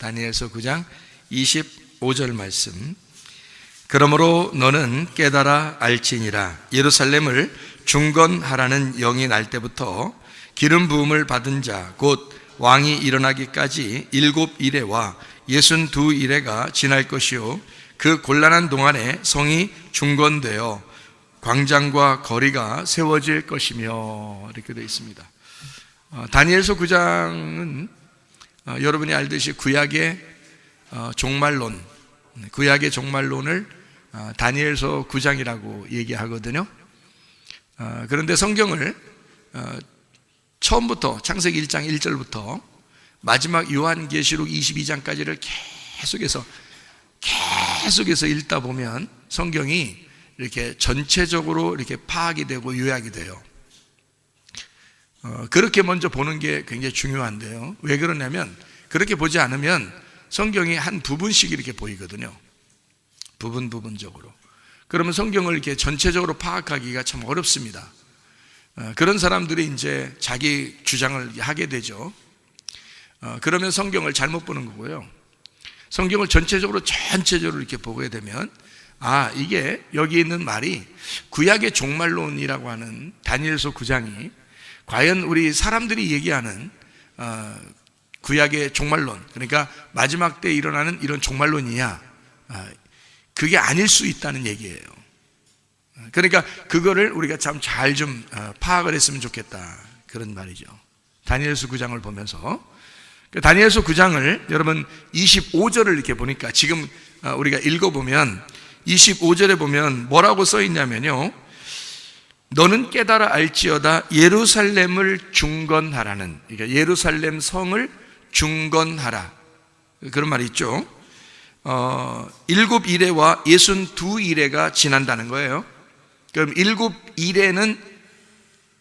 다니엘서 9장 25절 말씀. 그러므로 너는 깨달아 알지니라. 예루살렘을 중건하라는 영이 날 때부터 기름 부음을 받은 자 곧 왕이 일어나기까지 7이레와 62이레가 지날 것이요 그 곤란한 동안에 성이 중건되어 광장과 거리가 세워질 것이며, 이렇게 되어 있습니다. 다니엘서 9장은 여러분이 알듯이 구약의 종말론, 구약의 종말론을 다니엘서 9장이라고 얘기하거든요. 그런데 성경을 처음부터 창세기 1장 1절부터 마지막 요한계시록 22장까지를 계속해서 읽다 보면 성경이 이렇게 전체적으로 이렇게 파악이 되고 요약이 돼요. 그렇게 먼저 보는 게 굉장히 중요한데요. 왜 그러냐면 그렇게 보지 않으면 성경이 한 부분씩 이렇게 보이거든요. 부분적으로. 그러면 성경을 이렇게 전체적으로 파악하기가 참 어렵습니다. 그런 사람들이 이제 자기 주장을 하게 되죠. 그러면 성경을 잘못 보는 거고요. 성경을 전체적으로 이렇게 보게 되면 이게 여기 있는 말이 구약의 종말론이라고 하는 다니엘서 9장이 과연 우리 사람들이 얘기하는 구약의 종말론, 그러니까 마지막 때 일어나는 이런 종말론이냐, 그게 아닐 수 있다는 얘기예요. 그러니까 그거를 우리가 참 잘 좀 파악을 했으면 좋겠다, 그런 말이죠. 다니엘서 9장을 보면서 다니엘서 9장을 여러분 25절을 이렇게 보니까 지금 우리가 읽어보면 25절에 보면 뭐라고 써 있냐면요, 너는 깨달아 알지어다 예루살렘을 중건하라는, 그러니까 예루살렘 성을 중건하라, 그런 말이 있죠. 7이레와 62이레가 지난다는 거예요. 그럼 7이레는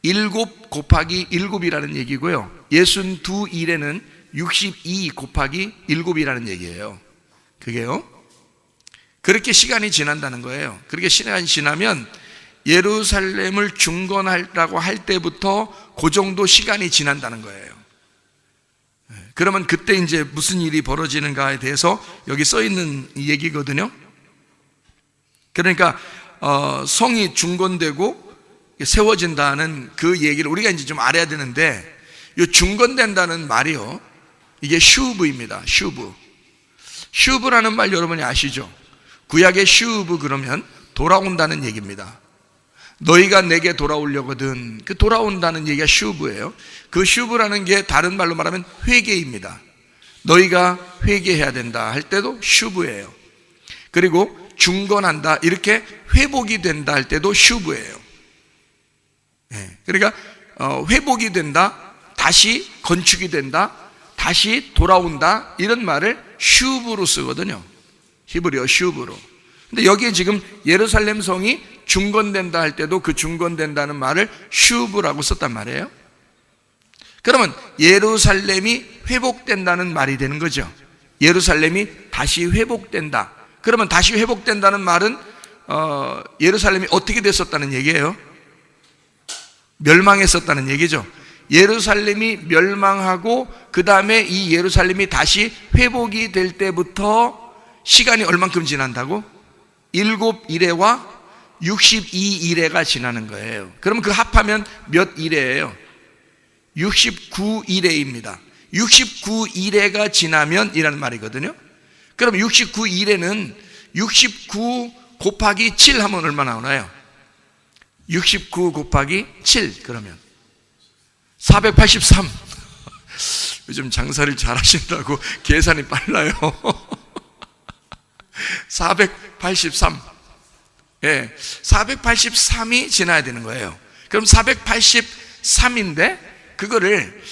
7 곱하기 7이라는 얘기고요, 62이레는 62 곱하기 7이라는 얘기예요. 그게요, 그렇게 시간이 지난다는 거예요. 그렇게 시간이 지나면 예루살렘을 중건하라고 할 때부터 그 정도 시간이 지난다는 거예요. 그러면 그때 이제 무슨 일이 벌어지는가에 대해서 여기 써 있는 얘기거든요. 그러니까 성이 중건되고 세워진다는 그 얘기를 우리가 이제 좀 알아야 되는데, 이 중건된다는 말이요, 이게 슈브입니다. 슈브라는 말 여러분이 아시죠? 구약의 슈브 그러면 돌아온다는 얘기입니다. 너희가 내게 돌아오려거든, 그 돌아온다는 얘기가 슈브예요. 그 슈브라는 게 다른 말로 말하면 회개입니다. 너희가 회개해야 된다 할 때도 슈브예요. 그리고 중건한다, 이렇게 회복이 된다 할 때도 슈브예요. 그러니까 회복이 된다, 다시 건축이 된다, 다시 돌아온다, 이런 말을 슈브로 쓰거든요. 히브리어 슈브로. 근데 여기에 지금 예루살렘 성이 중건된다 할 때도 그 중건된다는 말을 슈브라고 썼단 말이에요. 그러면 예루살렘이 회복된다는 말이 되는 거죠. 예루살렘이 다시 회복된다. 그러면 다시 회복된다는 말은 예루살렘이 어떻게 됐었다는 얘기예요? 멸망했었다는 얘기죠. 예루살렘이 멸망하고 그 다음에 이 예루살렘이 다시 회복이 될 때부터 시간이 얼만큼 지난다고? 7이레와 62이레가 지나는 거예요. 그러면 그 합하면 몇 이레예요? 69이레입니다. 69이레가 지나면 이라는 말이거든요. 그럼 69이레는 69 곱하기 7 하면 얼마 나오나요? 69 곱하기 7 그러면 483. 요즘 장사를 잘 하신다고 계산이 빨라요. 483. 483이 지나야 되는 거예요. 그럼 483인데 그거를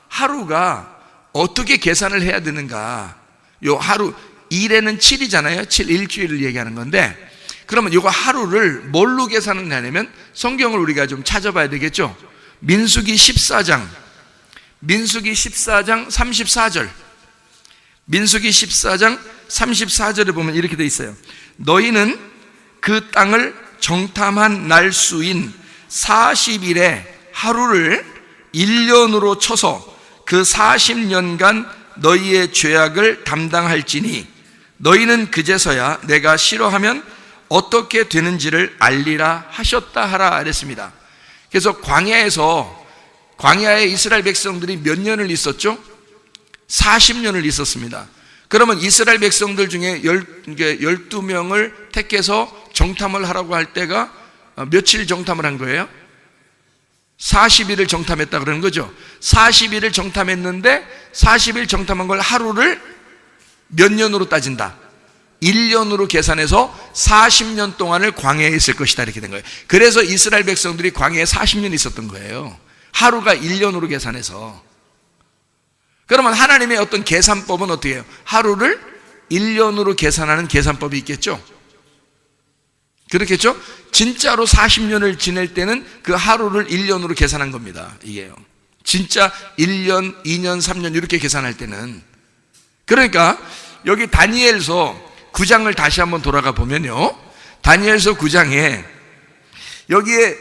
하루가 어떻게 계산을 해야 되는가? 요 하루, 1에는 7이잖아요. 7, 일주일을 얘기하는 건데, 그러면 요거 하루를 뭘로 계산을 하냐면 성경을 우리가 좀 찾아봐야 되겠죠. 민수기 14장 34절. 민수기 14장 34절에 보면 이렇게 돼 있어요. 너희는 그 땅을 정탐한 날 수인 40일에 하루를 1년으로 쳐서 그 40년간 너희의 죄악을 담당할지니 너희는 그제서야 내가 싫어하면 어떻게 되는지를 알리라 하셨다 하라 그랬습니다. 그래서 광야에 이스라엘 백성들이 몇 년을 있었죠? 40년을 있었습니다. 그러면 이스라엘 백성들 중에 12명을 택해서 정탐을 하라고 할 때가 며칠 정탐을 한 거예요? 40일을 정탐했다 그러는 거죠. 40일을 정탐했는데 40일 정탐한 걸 하루를 몇 년으로 따진다? 1년으로 계산해서 40년 동안을 광야에 있을 것이다 이렇게 된 거예요. 그래서 이스라엘 백성들이 광야에 40년 있었던 거예요. 하루가 1년으로 계산해서. 그러면 하나님의 어떤 계산법은 어떻게 해요? 하루를 1년으로 계산하는 계산법이 있겠죠? 그렇겠죠? 진짜로 40년을 지낼 때는 그 하루를 1년으로 계산한 겁니다. 이게요. 진짜 1년, 2년, 3년 이렇게 계산할 때는. 그러니까 여기 다니엘서 9장을 다시 한번 돌아가 보면요, 다니엘서 9장에 여기에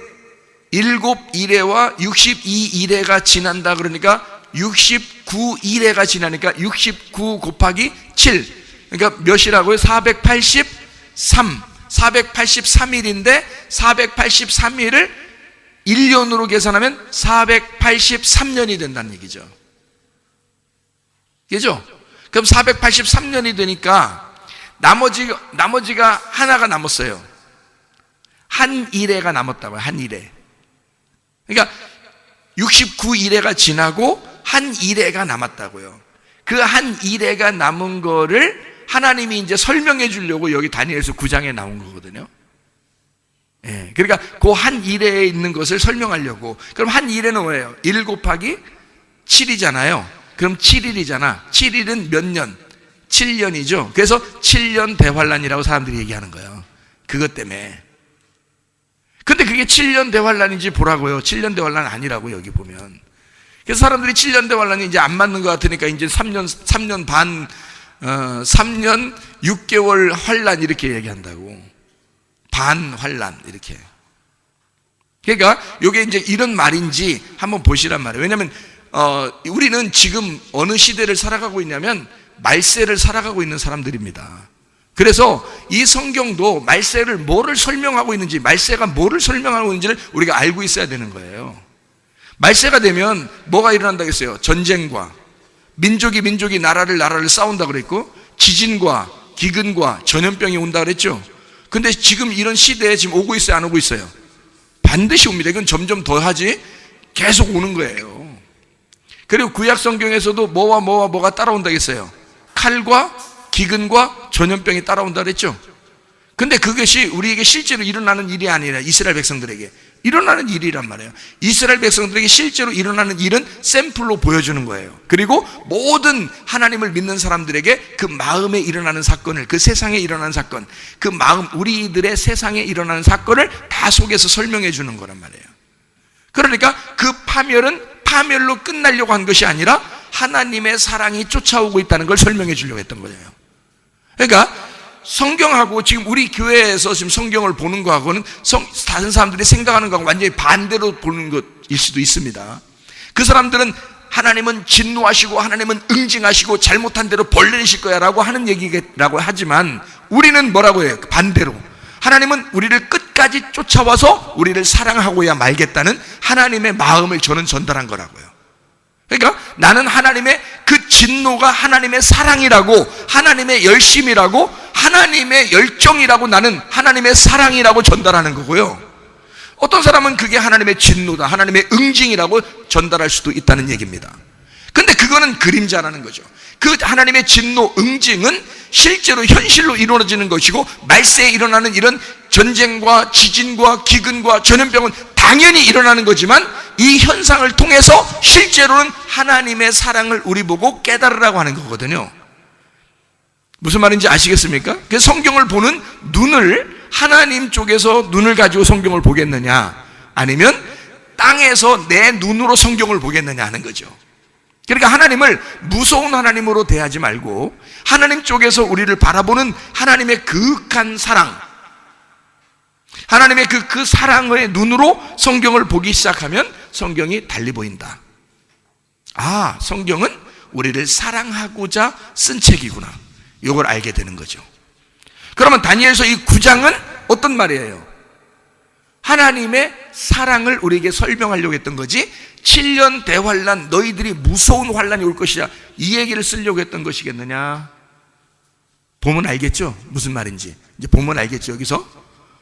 7일에와 62일에가 지난다 그러니까 69일에가 지나니까 69 곱하기 7, 그러니까 몇이라고요? 483일인데 483일을 1년으로 계산하면 483년이 된다는 얘기죠. 그죠? 그럼 483년이 되니까 나머지가 하나가 남았어요. 한 일회가 남았다고요. 한 일회. 그러니까 69일회가 지나고 한 일회가 남았다고요. 그 한 일회가 남은 거를 하나님이 이제 설명해 주려고 여기 다니엘서 9장에 나온 거거든요. 예, 그러니까 그 한 일회에 있는 것을 설명하려고. 그럼 한 일회는 뭐예요? 1 곱하기 7이잖아요. 그럼 7일이잖아. 7일은 몇 년? 7년이죠. 그래서 7년 대환란이라고 사람들이 얘기하는 거예요. 그것 때문에. 근데 그게 7년 대환란인지 보라고요. 7년 대환란 아니라고 여기 보면. 그래서 사람들이 7년 대환란이 이제 안 맞는 것 같으니까 이제 3년 반, 3년 6개월 환란 이렇게 얘기한다고. 반 환란 이렇게. 그러니까 이게 이제 이런 말인지 한번 보시란 말이에요. 왜냐하면 우리는 지금 어느 시대를 살아가고 있냐면 말세를 살아가고 있는 사람들입니다. 그래서 이 성경도 말세를 뭐를 설명하고 있는지, 말세가 뭐를 설명하고 있는지를 우리가 알고 있어야 되는 거예요. 말세가 되면 뭐가 일어난다겠어요? 전쟁과 민족이 나라를 싸운다 그랬고, 지진과 기근과 전염병이 온다 그랬죠. 근데 지금 이런 시대에 지금 오고 있어요, 안 오고 있어요? 반드시 옵니다. 이건 점점 더 하지 계속 오는 거예요. 그리고 구약 성경에서도 뭐가 따라온다겠어요? 칼과 기근과 전염병이 따라온다 그랬죠. 근데 그것이 우리에게 실제로 일어나는 일이 아니라 이스라엘 백성들에게 일어나는 일이란 말이에요. 이스라엘 백성들에게 실제로 일어나는 일은 샘플로 보여주는 거예요. 그리고 모든 하나님을 믿는 사람들에게 그 마음에 일어나는 사건을, 그 세상에 일어나는 사건, 그 마음, 우리들의 세상에 일어나는 사건을 다 속에서 설명해 주는 거란 말이에요. 그러니까 그 파멸은 파멸로 끝나려고 한 것이 아니라 하나님의 사랑이 쫓아오고 있다는 걸 설명해 주려고 했던 거예요. 그러니까 성경하고 지금 우리 교회에서 지금 성경을 보는 거하고는 다른 사람들이 생각하는 거하고 완전히 반대로 보는 것일 수도 있습니다. 그 사람들은 하나님은 진노하시고 하나님은 응징하시고 잘못한 대로 벌 내리실 거야 라고 하는 얘기라고 하지만, 우리는 뭐라고 해요? 반대로 하나님은 우리를 끝까지 쫓아와서 우리를 사랑하고야 말겠다는 하나님의 마음을 저는 전달한 거라고요. 그러니까 나는 하나님의 그 진노가 하나님의 사랑이라고, 하나님의 열심이라고, 하나님의 열정이라고, 나는 하나님의 사랑이라고 전달하는 거고요. 어떤 사람은 그게 하나님의 진노다, 하나님의 응징이라고 전달할 수도 있다는 얘기입니다. 근데 그거는 그림자라는 거죠. 그 하나님의 진노, 응징은 실제로 현실로 이루어지는 것이고, 말세에 일어나는 이런 전쟁과 지진과 기근과 전염병은 당연히 일어나는 거지만, 이 현상을 통해서 실제로는 하나님의 사랑을 우리 보고 깨달으라고 하는 거거든요. 무슨 말인지 아시겠습니까? 그래서 성경을 보는 눈을 하나님 쪽에서 눈을 가지고 성경을 보겠느냐, 아니면 땅에서 내 눈으로 성경을 보겠느냐 하는 거죠. 그러니까 하나님을 무서운 하나님으로 대하지 말고 하나님 쪽에서 우리를 바라보는 하나님의 그윽한 사랑, 하나님의 그 사랑의 눈으로 성경을 보기 시작하면 성경이 달리 보인다. 아, 성경은 우리를 사랑하고자 쓴 책이구나, 이걸 알게 되는 거죠. 그러면 다니엘서 이 9장은 어떤 말이에요? 하나님의 사랑을 우리에게 설명하려고 했던 거지, 7년 대환란, 너희들이 무서운 환란이 올 것이야, 이 얘기를 쓰려고 했던 것이겠느냐? 보면 알겠죠? 무슨 말인지. 이제 보면 알겠죠, 여기서?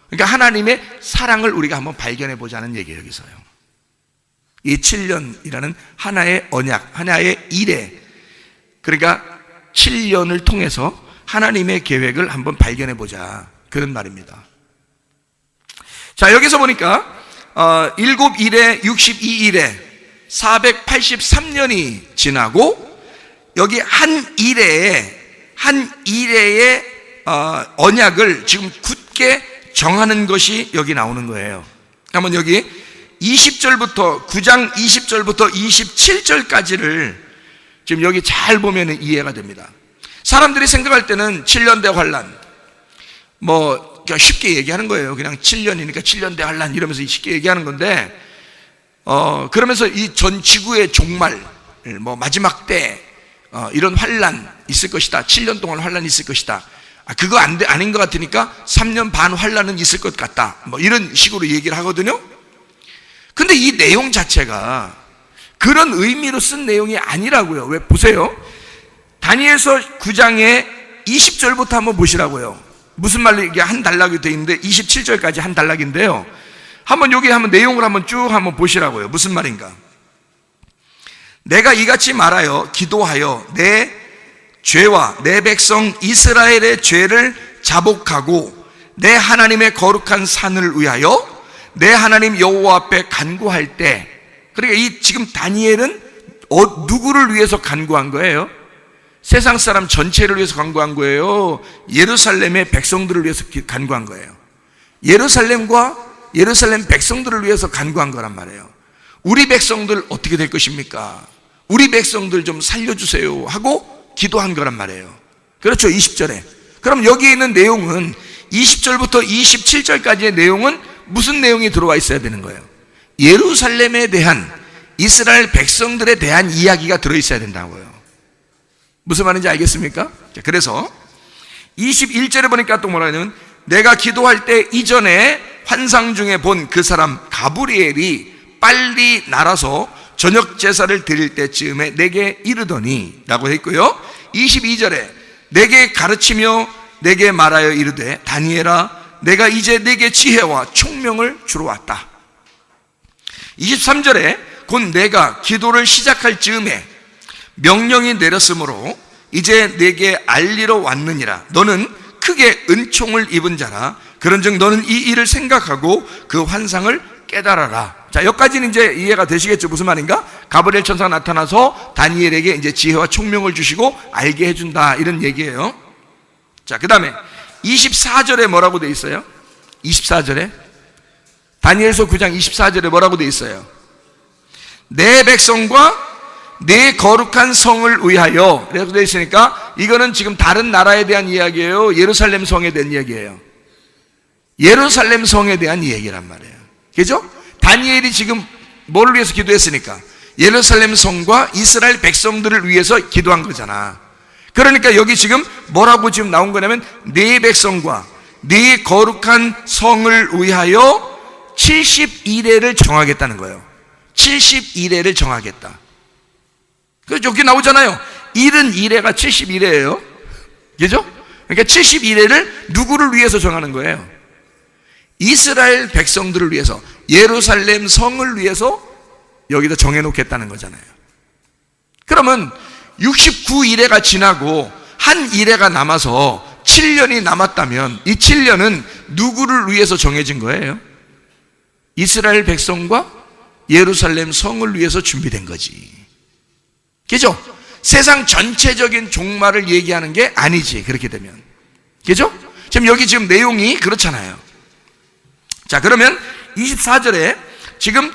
그러니까 하나님의 사랑을 우리가 한번 발견해 보자는 얘기예요, 여기서요. 이 7년이라는 하나의 언약, 하나의 이래, 그러니까 7년을 통해서 하나님의 계획을 한번 발견해 보자, 그런 말입니다. 자, 여기서 보니까 7일에 62일에 483년이 지나고 여기 한 일회의 언약을 지금 굳게 정하는 것이 여기 나오는 거예요. 한번 여기 20절부터 9장 20절부터 27절까지를 지금 여기 잘 보면 이해가 됩니다. 사람들이 생각할 때는 7년대 환란, 뭐 그냥 쉽게 얘기하는 거예요. 그냥 7년이니까 7년대 환란 이러면서 쉽게 얘기하는 건데, 그러면서 이 전 지구의 종말, 뭐 마지막 때 이런 환란 있을 것이다, 7년 동안 환란이 있을 것이다, 그거 아닌 것 같으니까 3년 반 환란은 있을 것 같다, 뭐 이런 식으로 얘기를 하거든요. 근데 이 내용 자체가 그런 의미로 쓴 내용이 아니라고요. 왜? 보세요. 다니엘서 9장의 20절부터 한번 보시라고요. 무슨 말로 이게 한 단락이 되어 있는데 27절까지 한 단락인데요. 한번 여기 한번 내용을 한번 쭉 한번 보시라고요. 무슨 말인가? 내가 이같이 말하여 기도하여 내 죄와 내 백성 이스라엘의 죄를 자복하고 내 하나님의 거룩한 산을 위하여 내 하나님 여호와 앞에 간구할 때, 그러니까 이 지금 다니엘은 누구를 위해서 간구한 거예요? 세상 사람 전체를 위해서 간구한 거예요? 예루살렘의 백성들을 위해서 간구한 거예요? 예루살렘과 예루살렘 백성들을 위해서 간구한 거란 말이에요. 우리 백성들 어떻게 될 것입니까? 우리 백성들 좀 살려주세요 하고 기도한 거란 말이에요. 그렇죠, 20절에. 그럼 여기 있는 내용은 20절부터 27절까지의 내용은 무슨 내용이 들어와 있어야 되는 거예요? 예루살렘에 대한, 이스라엘 백성들에 대한 이야기가 들어있어야 된다고요. 무슨 말인지 알겠습니까? 자, 그래서 21절에 보니까 또 뭐라 하냐면, 내가 기도할 때 이전에 환상 중에 본 그 사람 가브리엘이 빨리 날아서 저녁 제사를 드릴 때쯤에 내게 이르더니 라고 했고요. 22절에 내게 가르치며 내게 말하여 이르되 다니엘아, 내가 이제 내게 지혜와 총명을 주러 왔다. 23절에 곧 내가 기도를 시작할 즈음에 명령이 내렸으므로 이제 내게 알리러 왔느니라. 너는 크게 은총을 입은 자라. 그런즉 너는 이 일을 생각하고 그 환상을 깨달아라. 자, 여기까지는 이제 이해가 되시겠죠? 무슨 말인가? 가브리엘 천사가 나타나서 다니엘에게 이제 지혜와 총명을 주시고 알게 해준다, 이런 얘기예요. 자, 그 다음에 24절에 뭐라고 돼 있어요? 24절에 다니엘서 9장 24절에 뭐라고 돼 있어요? 내 백성과 내 거룩한 성을 위하여, 이렇게 돼 있으니까 이거는 지금 다른 나라에 대한 이야기예요? 예루살렘 성에 대한 이야기예요? 예루살렘 성에 대한 이야기란 말이에요. 그죠? 다니엘이 지금 뭐를 위해서 기도했으니까 예루살렘 성과 이스라엘 백성들을 위해서 기도한 거잖아. 그러니까 여기 지금 뭐라고 지금 나온 거냐면, 네 백성과 네 거룩한 성을 위하여 71회를 정하겠다는 거예요. 71회를 정하겠다. 그래서 여기 나오잖아요. 71회가 71회예요. 그죠? 그러니까 71회를 누구를 위해서 정하는 거예요? 이스라엘 백성들을 위해서, 예루살렘 성을 위해서 여기다 정해놓겠다는 거잖아요. 그러면 69일회가 지나고 한 일회가 남아서 7년이 남았다면 이 7년은 누구를 위해서 정해진 거예요? 이스라엘 백성과 예루살렘 성을 위해서 준비된 거지. 그죠? 세상 전체적인 종말을 얘기하는 게 아니지, 그렇게 되면. 그죠? 지금 여기 지금 내용이 그렇잖아요. 자, 그러면 24절에 지금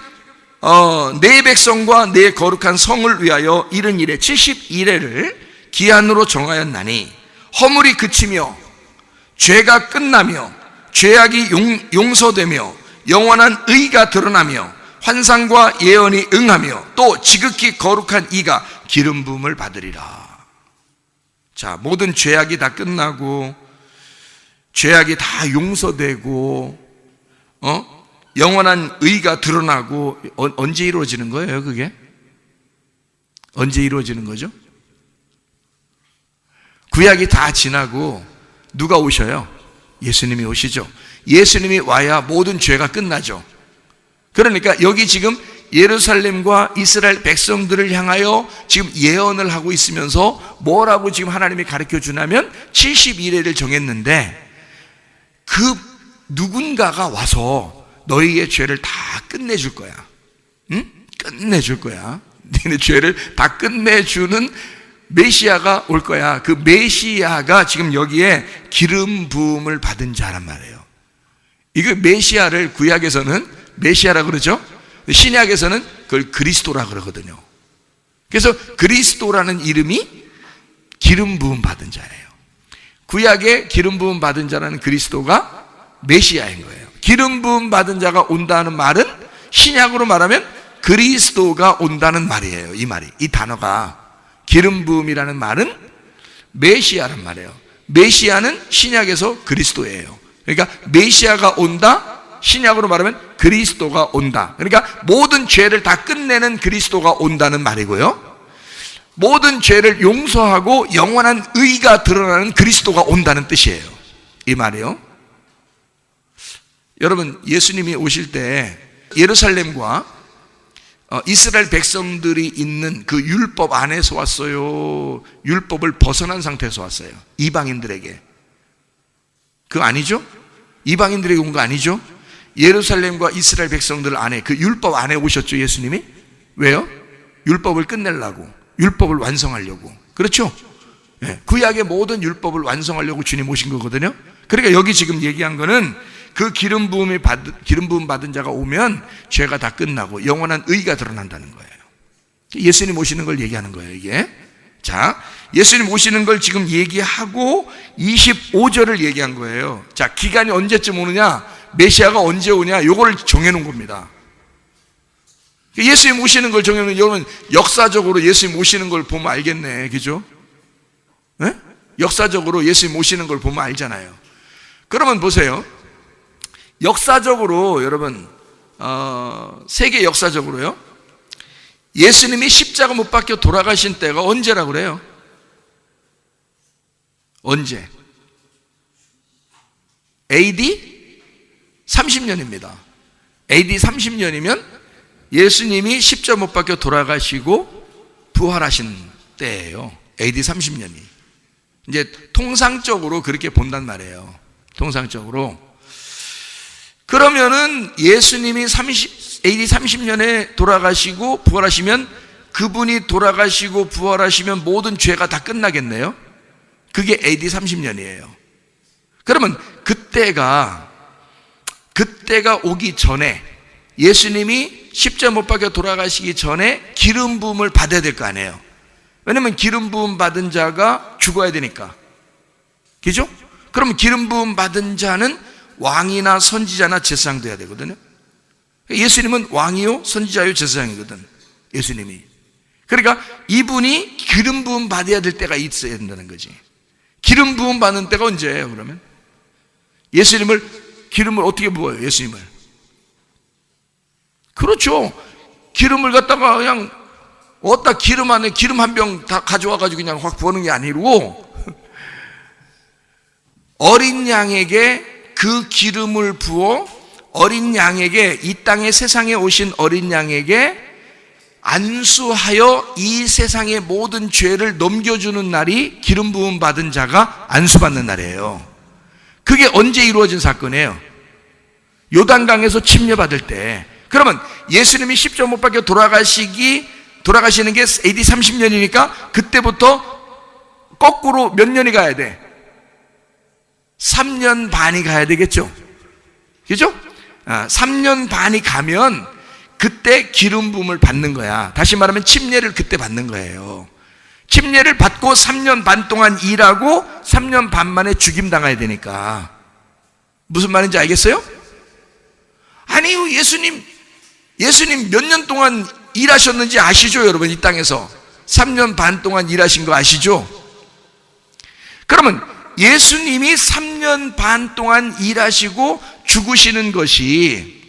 내 백성과 내 거룩한 성을 위하여 이른 일에 71회를 기한으로 정하였나니 허물이 그치며 죄가 끝나며 죄악이 용서되며 영원한 의가 드러나며 환상과 예언이 응하며 또 지극히 거룩한 이가 기름 부음을 받으리라. 자, 모든 죄악이 다 끝나고 죄악이 다 용서되고 영원한 의가 드러나고 언제 이루어지는 거예요? 그게 언제 이루어지는 거죠? 구약이 다 지나고 누가 오셔요? 예수님이 오시죠. 예수님이 와야 모든 죄가 끝나죠. 그러니까 여기 지금 예루살렘과 이스라엘 백성들을 향하여 지금 예언을 하고 있으면서 뭐라고 지금 하나님이 가르쳐 주냐면 70일을 정했는데 그 누군가가 와서 너희의 죄를 다 끝내줄 거야. 응? 끝내줄 거야. 너희의 죄를 다 끝내주는 메시아가 올 거야. 그 메시아가 지금 여기에 기름 부음을 받은 자란 말이에요. 이거 메시아를 구약에서는 메시아라고 그러죠. 신약에서는 그걸 그리스도라고 그러거든요. 그래서 그리스도라는 이름이 기름 부음 받은 자예요. 구약에 기름 부음 받은 자라는 그리스도가 메시아인 거예요. 기름 부음 받은 자가 온다는 말은 신약으로 말하면 그리스도가 온다는 말이에요. 이 말이, 이 단어가 기름 부음이라는 말은 메시아란 말이에요. 메시아는 신약에서 그리스도예요. 그러니까 메시아가 온다, 신약으로 말하면 그리스도가 온다. 그러니까 모든 죄를 다 끝내는 그리스도가 온다는 말이고요, 모든 죄를 용서하고 영원한 의가 드러나는 그리스도가 온다는 뜻이에요. 이 말이요. 여러분, 예수님이 오실 때 예루살렘과 이스라엘 백성들이 있는 그 율법 안에서 왔어요? 율법을 벗어난 상태에서 왔어요? 이방인들에게. 그거 아니죠? 이방인들에게 온 거 아니죠? 예루살렘과 이스라엘 백성들 안에, 그 율법 안에 오셨죠, 예수님이? 왜요? 율법을 끝내려고, 율법을 완성하려고. 그렇죠? 네. 구약의 모든 율법을 완성하려고 주님 오신 거거든요. 그러니까 여기 지금 얘기한 거는 그 기름 부음 받은 자가 오면 죄가 다 끝나고 영원한 의가 드러난다는 거예요. 예수님 오시는 걸 얘기하는 거예요, 이게. 자, 예수님 오시는 걸 지금 얘기하고 25절을 얘기한 거예요. 자, 기간이 언제쯤 오느냐, 메시아가 언제 오냐, 요걸 정해놓은 겁니다. 예수님 오시는 걸 정해놓은, 여러분 역사적으로 예수님 오시는 걸 보면 알겠네, 그죠? 네? 역사적으로 예수님 오시는 걸 보면 알잖아요. 그러면 보세요. 역사적으로 여러분, 세계 역사적으로요, 예수님이 십자가 못 박혀 돌아가신 때가 언제라고 그래요? 언제? AD 30년입니다. AD 30년이면 예수님이 십자가 못 박혀 돌아가시고 부활하신 때예요. AD 30년이. 이제 통상적으로 그렇게 본단 말이에요. 통상적으로. 그러면은 예수님이 AD 30년에 돌아가시고 부활하시면, 그분이 돌아가시고 부활하시면 모든 죄가 다 끝나겠네요. 그게 AD 30년이에요. 그러면 그때가 오기 전에, 예수님이 십자가 못 박혀 돌아가시기 전에 기름 부음을 받아야 될 거 아니에요. 왜냐면 기름 부음 받은 자가 죽어야 되니까. 그죠? 그럼 기름 부음 받은 자는 왕이나 선지자나 제사장 돼야 되거든요. 예수님은 왕이요 선지자요 제사장이거든, 예수님이. 그러니까 이분이 기름 부음 받아야 될 때가 있어야 된다는 거지. 기름 부음 받는 때가 언제예요, 그러면? 기름을 어떻게 부어요, 예수님을? 그렇죠. 기름을 갖다가 그냥 어디다 기름 안에 기름 한 병 다 가져와가지고 그냥 확 부어는 게 아니고, 어린 양에게 그 기름을 부어 어린 양에게, 이 땅에 세상에 오신 어린 양에게 안수하여 이 세상의 모든 죄를 넘겨주는 날이 기름 부음 받은 자가 안수받는 날이에요. 그게 언제 이루어진 사건이에요? 요단강에서 침례받을 때. 그러면 예수님이 십자가 못 박혀 돌아가시는 게 AD 30년이니까 그때부터 거꾸로 몇 년이 가야 돼? 3년 반이 가야 되겠죠? 그죠? 3년 반이 가면 그때 기름 부음을 받는 거야. 다시 말하면 침례를 그때 받는 거예요. 침례를 받고 3년 반 동안 일하고 3년 반 만에 죽임당해야 되니까. 무슨 말인지 알겠어요? 아니요, 예수님 몇 년 동안 일하셨는지 아시죠, 여러분? 이 땅에서 3년 반 동안 일하신 거 아시죠? 그러면 예수님이 3년 반 동안 일하시고 죽으시는 것이,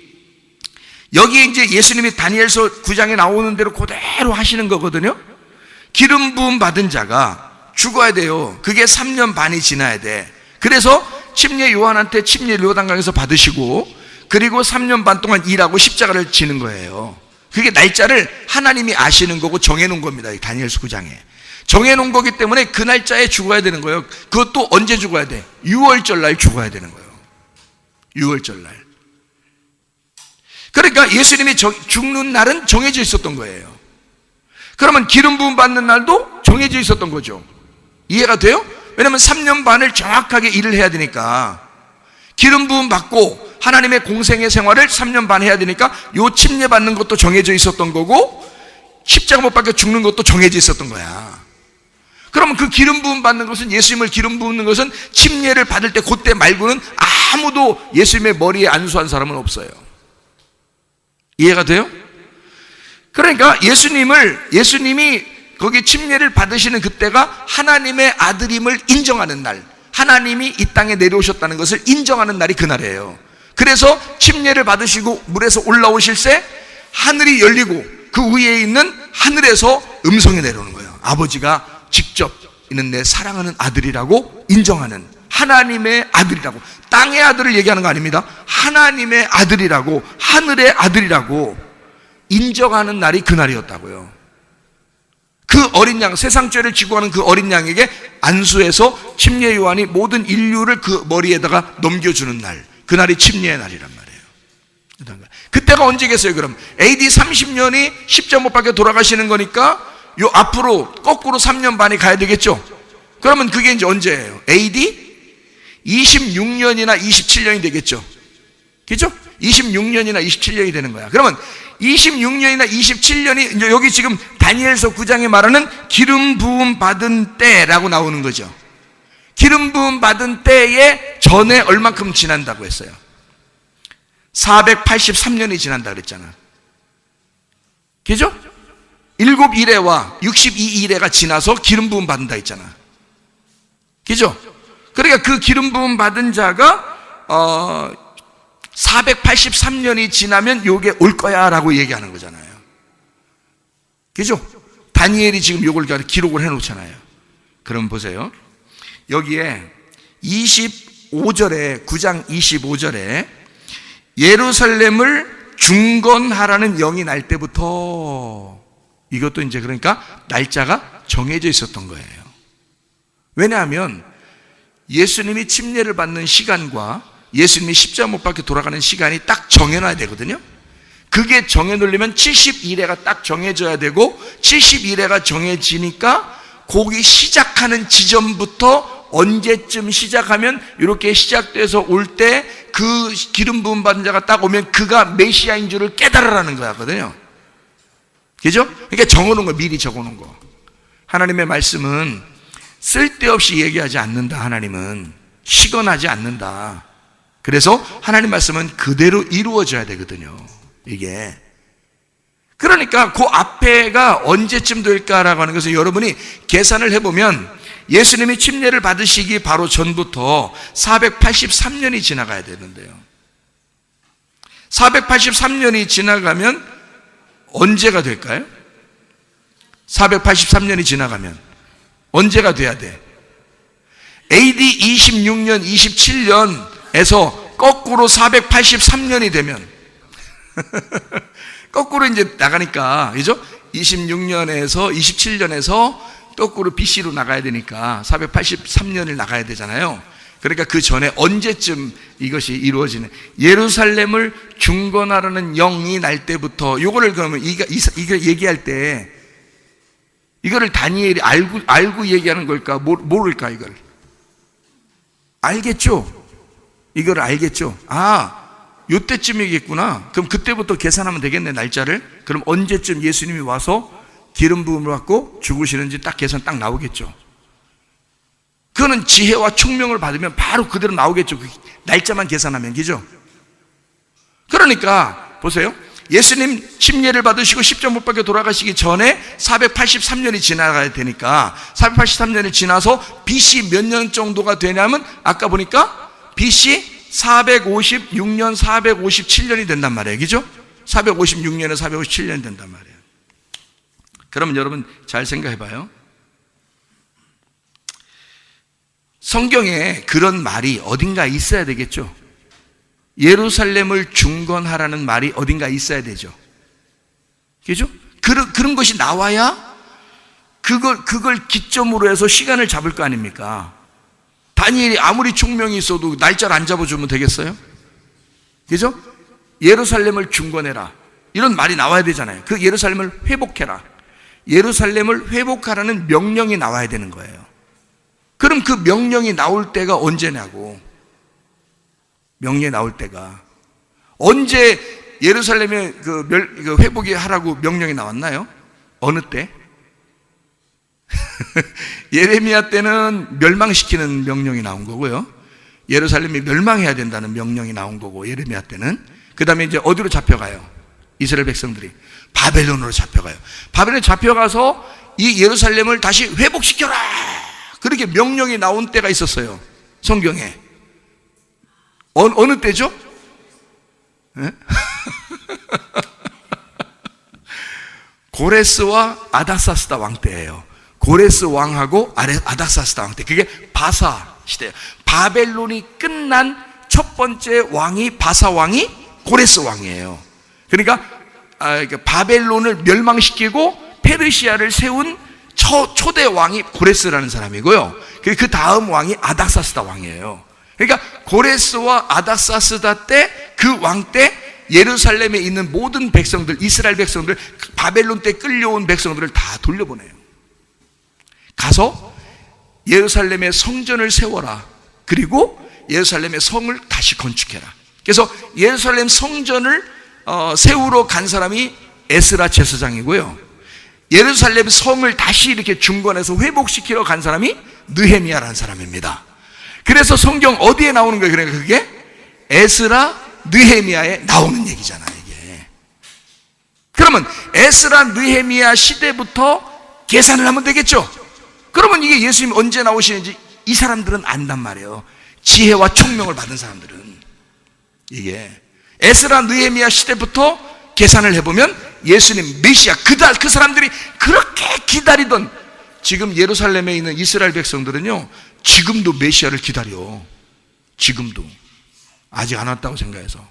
여기에 이제 예수님이 다니엘서 9장에 나오는 대로 그대로 하시는 거거든요. 기름 부음 받은 자가 죽어야 돼요. 그게 3년 반이 지나야 돼. 그래서 침례 요한한테 침례 요단강에서 받으시고, 그리고 3년 반 동안 일하고 십자가를 지는 거예요. 그게 날짜를 하나님이 아시는 거고 정해놓은 겁니다. 다니엘서 9장에 정해놓은 거기 때문에 그 날짜에 죽어야 되는 거예요. 그것도 언제 죽어야 돼? 6월절 날 죽어야 되는 거예요. 6월절 날. 그러니까 예수님이 죽는 날은 정해져 있었던 거예요. 그러면 기름 부음 받는 날도 정해져 있었던 거죠. 이해가 돼요? 왜냐하면 3년 반을 정확하게 일을 해야 되니까. 기름 부음 받고 하나님의 공생의 생활을 3년 반 해야 되니까 요 침례 받는 것도 정해져 있었던 거고, 십자가 못 박혀 죽는 것도 정해져 있었던 거야. 그러면 그 기름 부음 받는 것은, 예수님을 기름 부는 것은 침례를 받을 때 그때 말고는 아무도 예수님의 머리에 안수한 사람은 없어요. 이해가 돼요? 그러니까 예수님이 거기 침례를 받으시는 그때가 하나님의 아들임을 인정하는 날, 하나님이 이 땅에 내려오셨다는 것을 인정하는 날이 그날이에요. 그래서 침례를 받으시고 물에서 올라오실 때 하늘이 열리고 그 위에 있는 하늘에서 음성이 내려오는 거예요. 아버지가 직접 이는 내 사랑하는 아들이라고 인정하는, 하나님의 아들이라고, 땅의 아들을 얘기하는 거 아닙니다. 하나님의 아들이라고, 하늘의 아들이라고 인정하는 날이 그날이었다고요. 그 어린 양, 세상 죄를 지고 가는 그 어린 양에게 안수해서 침례 요한이 모든 인류를 그 머리에다가 넘겨주는 날, 그날이 침례의 날이란 말이에요. 그때가 언제겠어요? 그럼 AD 30년이 십자가 못 박혀 돌아가시는 거니까 요 앞으로 거꾸로 3년 반이 가야 되겠죠? 그러면 그게 이제 언제예요? AD 26년이나 27년이 되겠죠? 그죠? 26년이나 27년이 되는 거야. 그러면 26년이나 27년이 이제 여기 지금 다니엘서 9장에 말하는 기름 부음 받은 때라고 나오는 거죠. 기름 부음 받은 때에 전에 얼만큼 지난다고 했어요? 483년이 지난다 그랬잖아. 그죠? 7일회와 62일회가 지나서 기름 부음 받는다 했잖아. 그죠? 그러니까 그 기름 부음 받은 자가 483년이 지나면 요게 올 거야 라고 얘기하는 거잖아요. 그죠? 다니엘이 지금 요걸 기록을 해 놓잖아요. 그럼 보세요. 여기에 25절에 9장 25절에 예루살렘을 중건하라는 영이 날 때부터, 이것도 이제 그러니까 날짜가 정해져 있었던 거예요. 왜냐하면 예수님이 침례를 받는 시간과 예수님이 십자가 못 박혀 돌아가는 시간이 딱 정해놔야 되거든요. 그게 정해놓으려면 70일회가 딱 정해져야 되고, 70일회가 정해지니까 거기 시작하는 지점부터 언제쯤 시작하면 이렇게 시작돼서 올 때 그 기름 부음 받은 자가 딱 오면 그가 메시아인 줄을 깨달으라는 거거든요. 그죠? 그러니까 적어놓은 거, 미리 적어놓은 거. 하나님의 말씀은 쓸데없이 얘기하지 않는다. 하나님은 시건하지 않는다. 그래서 하나님 말씀은 그대로 이루어져야 되거든요. 이게. 그러니까 그 앞에가 언제쯤 될까라고 하는 것을 여러분이 계산을 해보면 예수님이 침례를 받으시기 바로 전부터 483년이 지나가야 되는데요. 483년이 지나가면 언제가 될까요? 483년이 지나가면 언제가 돼야 돼? AD 26년, 27년에서 거꾸로 483년이 되면 거꾸로 이제 나가니까, 그죠? 26년에서 27년에서 거꾸로 BC로 나가야 되니까 483년을 나가야 되잖아요. 그러니까 그 전에 언제쯤 이것이 이루어지는, 예루살렘을 중건하라는 영이 날 때부터, 요거를 그러면 이거 얘기할 때 이거를 다니엘이 알고 얘기하는 걸까? 모를까? 이걸 알겠죠? 이걸 알겠죠? 요때쯤이겠구나. 그럼 그때부터 계산하면 되겠네, 날짜를. 그럼 언제쯤 예수님이 와서 기름 부음을 받고 죽으시는지 딱 계산 딱 나오겠죠. 그거는 지혜와 총명을 받으면 바로 그대로 나오겠죠. 그 날짜만 계산하면. 그죠? 그러니까 보세요. 예수님 침례를 받으시고 십자가 못 박혀 돌아가시기 전에 483년이 지나가야 되니까 483년이 지나서 BC 몇 년 정도가 되냐면 아까 보니까 BC 456년, 457년이 된단 말이에요. 그죠? 456년에 457년이 된단 말이에요. 그러면 여러분 잘 생각해 봐요. 성경에 그런 말이 어딘가 있어야 되겠죠. 예루살렘을 중건하라는 말이 어딘가 있어야 되죠. 그죠? 그런 것이 나와야 그걸 기점으로 해서 시간을 잡을 거 아닙니까? 다니엘이 아무리 총명이 있어도 날짜를 안 잡아주면 되겠어요? 그죠? 예루살렘을 중건해라. 이런 말이 나와야 되잖아요. 그 예루살렘을 회복해라. 예루살렘을 회복하라는 명령이 나와야 되는 거예요. 그럼 그 명령이 나올 때가 언제냐고. 명령이 나올 때가 언제 예루살렘에 그 회복이 하라고 명령이 나왔나요? 어느 때? 예레미야 때는 멸망시키는 명령이 나온 거고요. 예루살렘이 멸망해야 된다는 명령이 나온 거고, 예레미야 때는. 그 다음에 이제 어디로 잡혀가요? 이스라엘 백성들이 바벨론으로 잡혀가요. 바벨론에 잡혀가서 이 예루살렘을 다시 회복시켜라, 그렇게 명령이 나온 때가 있었어요, 성경에. 어느 때죠? 네? 고레스와 아닥사스다 왕 때예요. 고레스 왕하고 아닥사스다 왕 때. 그게 바사 시대예요. 바벨론이 끝난 첫 번째 왕이 바사 왕이 고레스 왕이에요. 그러니까 바벨론을 멸망시키고 페르시아를 세운 초대 왕이 고레스라는 사람이고요. 그 다음 왕이 아닥사스다 왕이에요. 그러니까 고레스와 아닥사스다 때, 그 왕 때 예루살렘에 있는 모든 백성들, 이스라엘 백성들, 바벨론 때 끌려온 백성들을 다 돌려보내요. 가서 예루살렘의 성전을 세워라. 그리고 예루살렘의 성을 다시 건축해라. 그래서 예루살렘 성전을 세우러 간 사람이 에스라 제사장이고요. 예루살렘 성을 다시 이렇게 중건해서 회복시키러 간 사람이 느헤미야라는 사람입니다. 그래서 성경 어디에 나오는 거예요? 그러니까 그게 에스라, 느헤미야에 나오는 얘기잖아요, 이게. 그러면 에스라, 느헤미야 시대부터 계산을 하면 되겠죠? 그러면 이게 예수님이 언제 나오시는지 이 사람들은 안단 말이에요. 지혜와 총명을 받은 사람들은. 이게 에스라, 느헤미야 시대부터 계산을 해보면 예수님 메시아, 그 사람들이 그렇게 기다리던, 지금 예루살렘에 있는 이스라엘 백성들은요, 지금도 메시아를 기다려. 지금도 아직 안 왔다고 생각해서.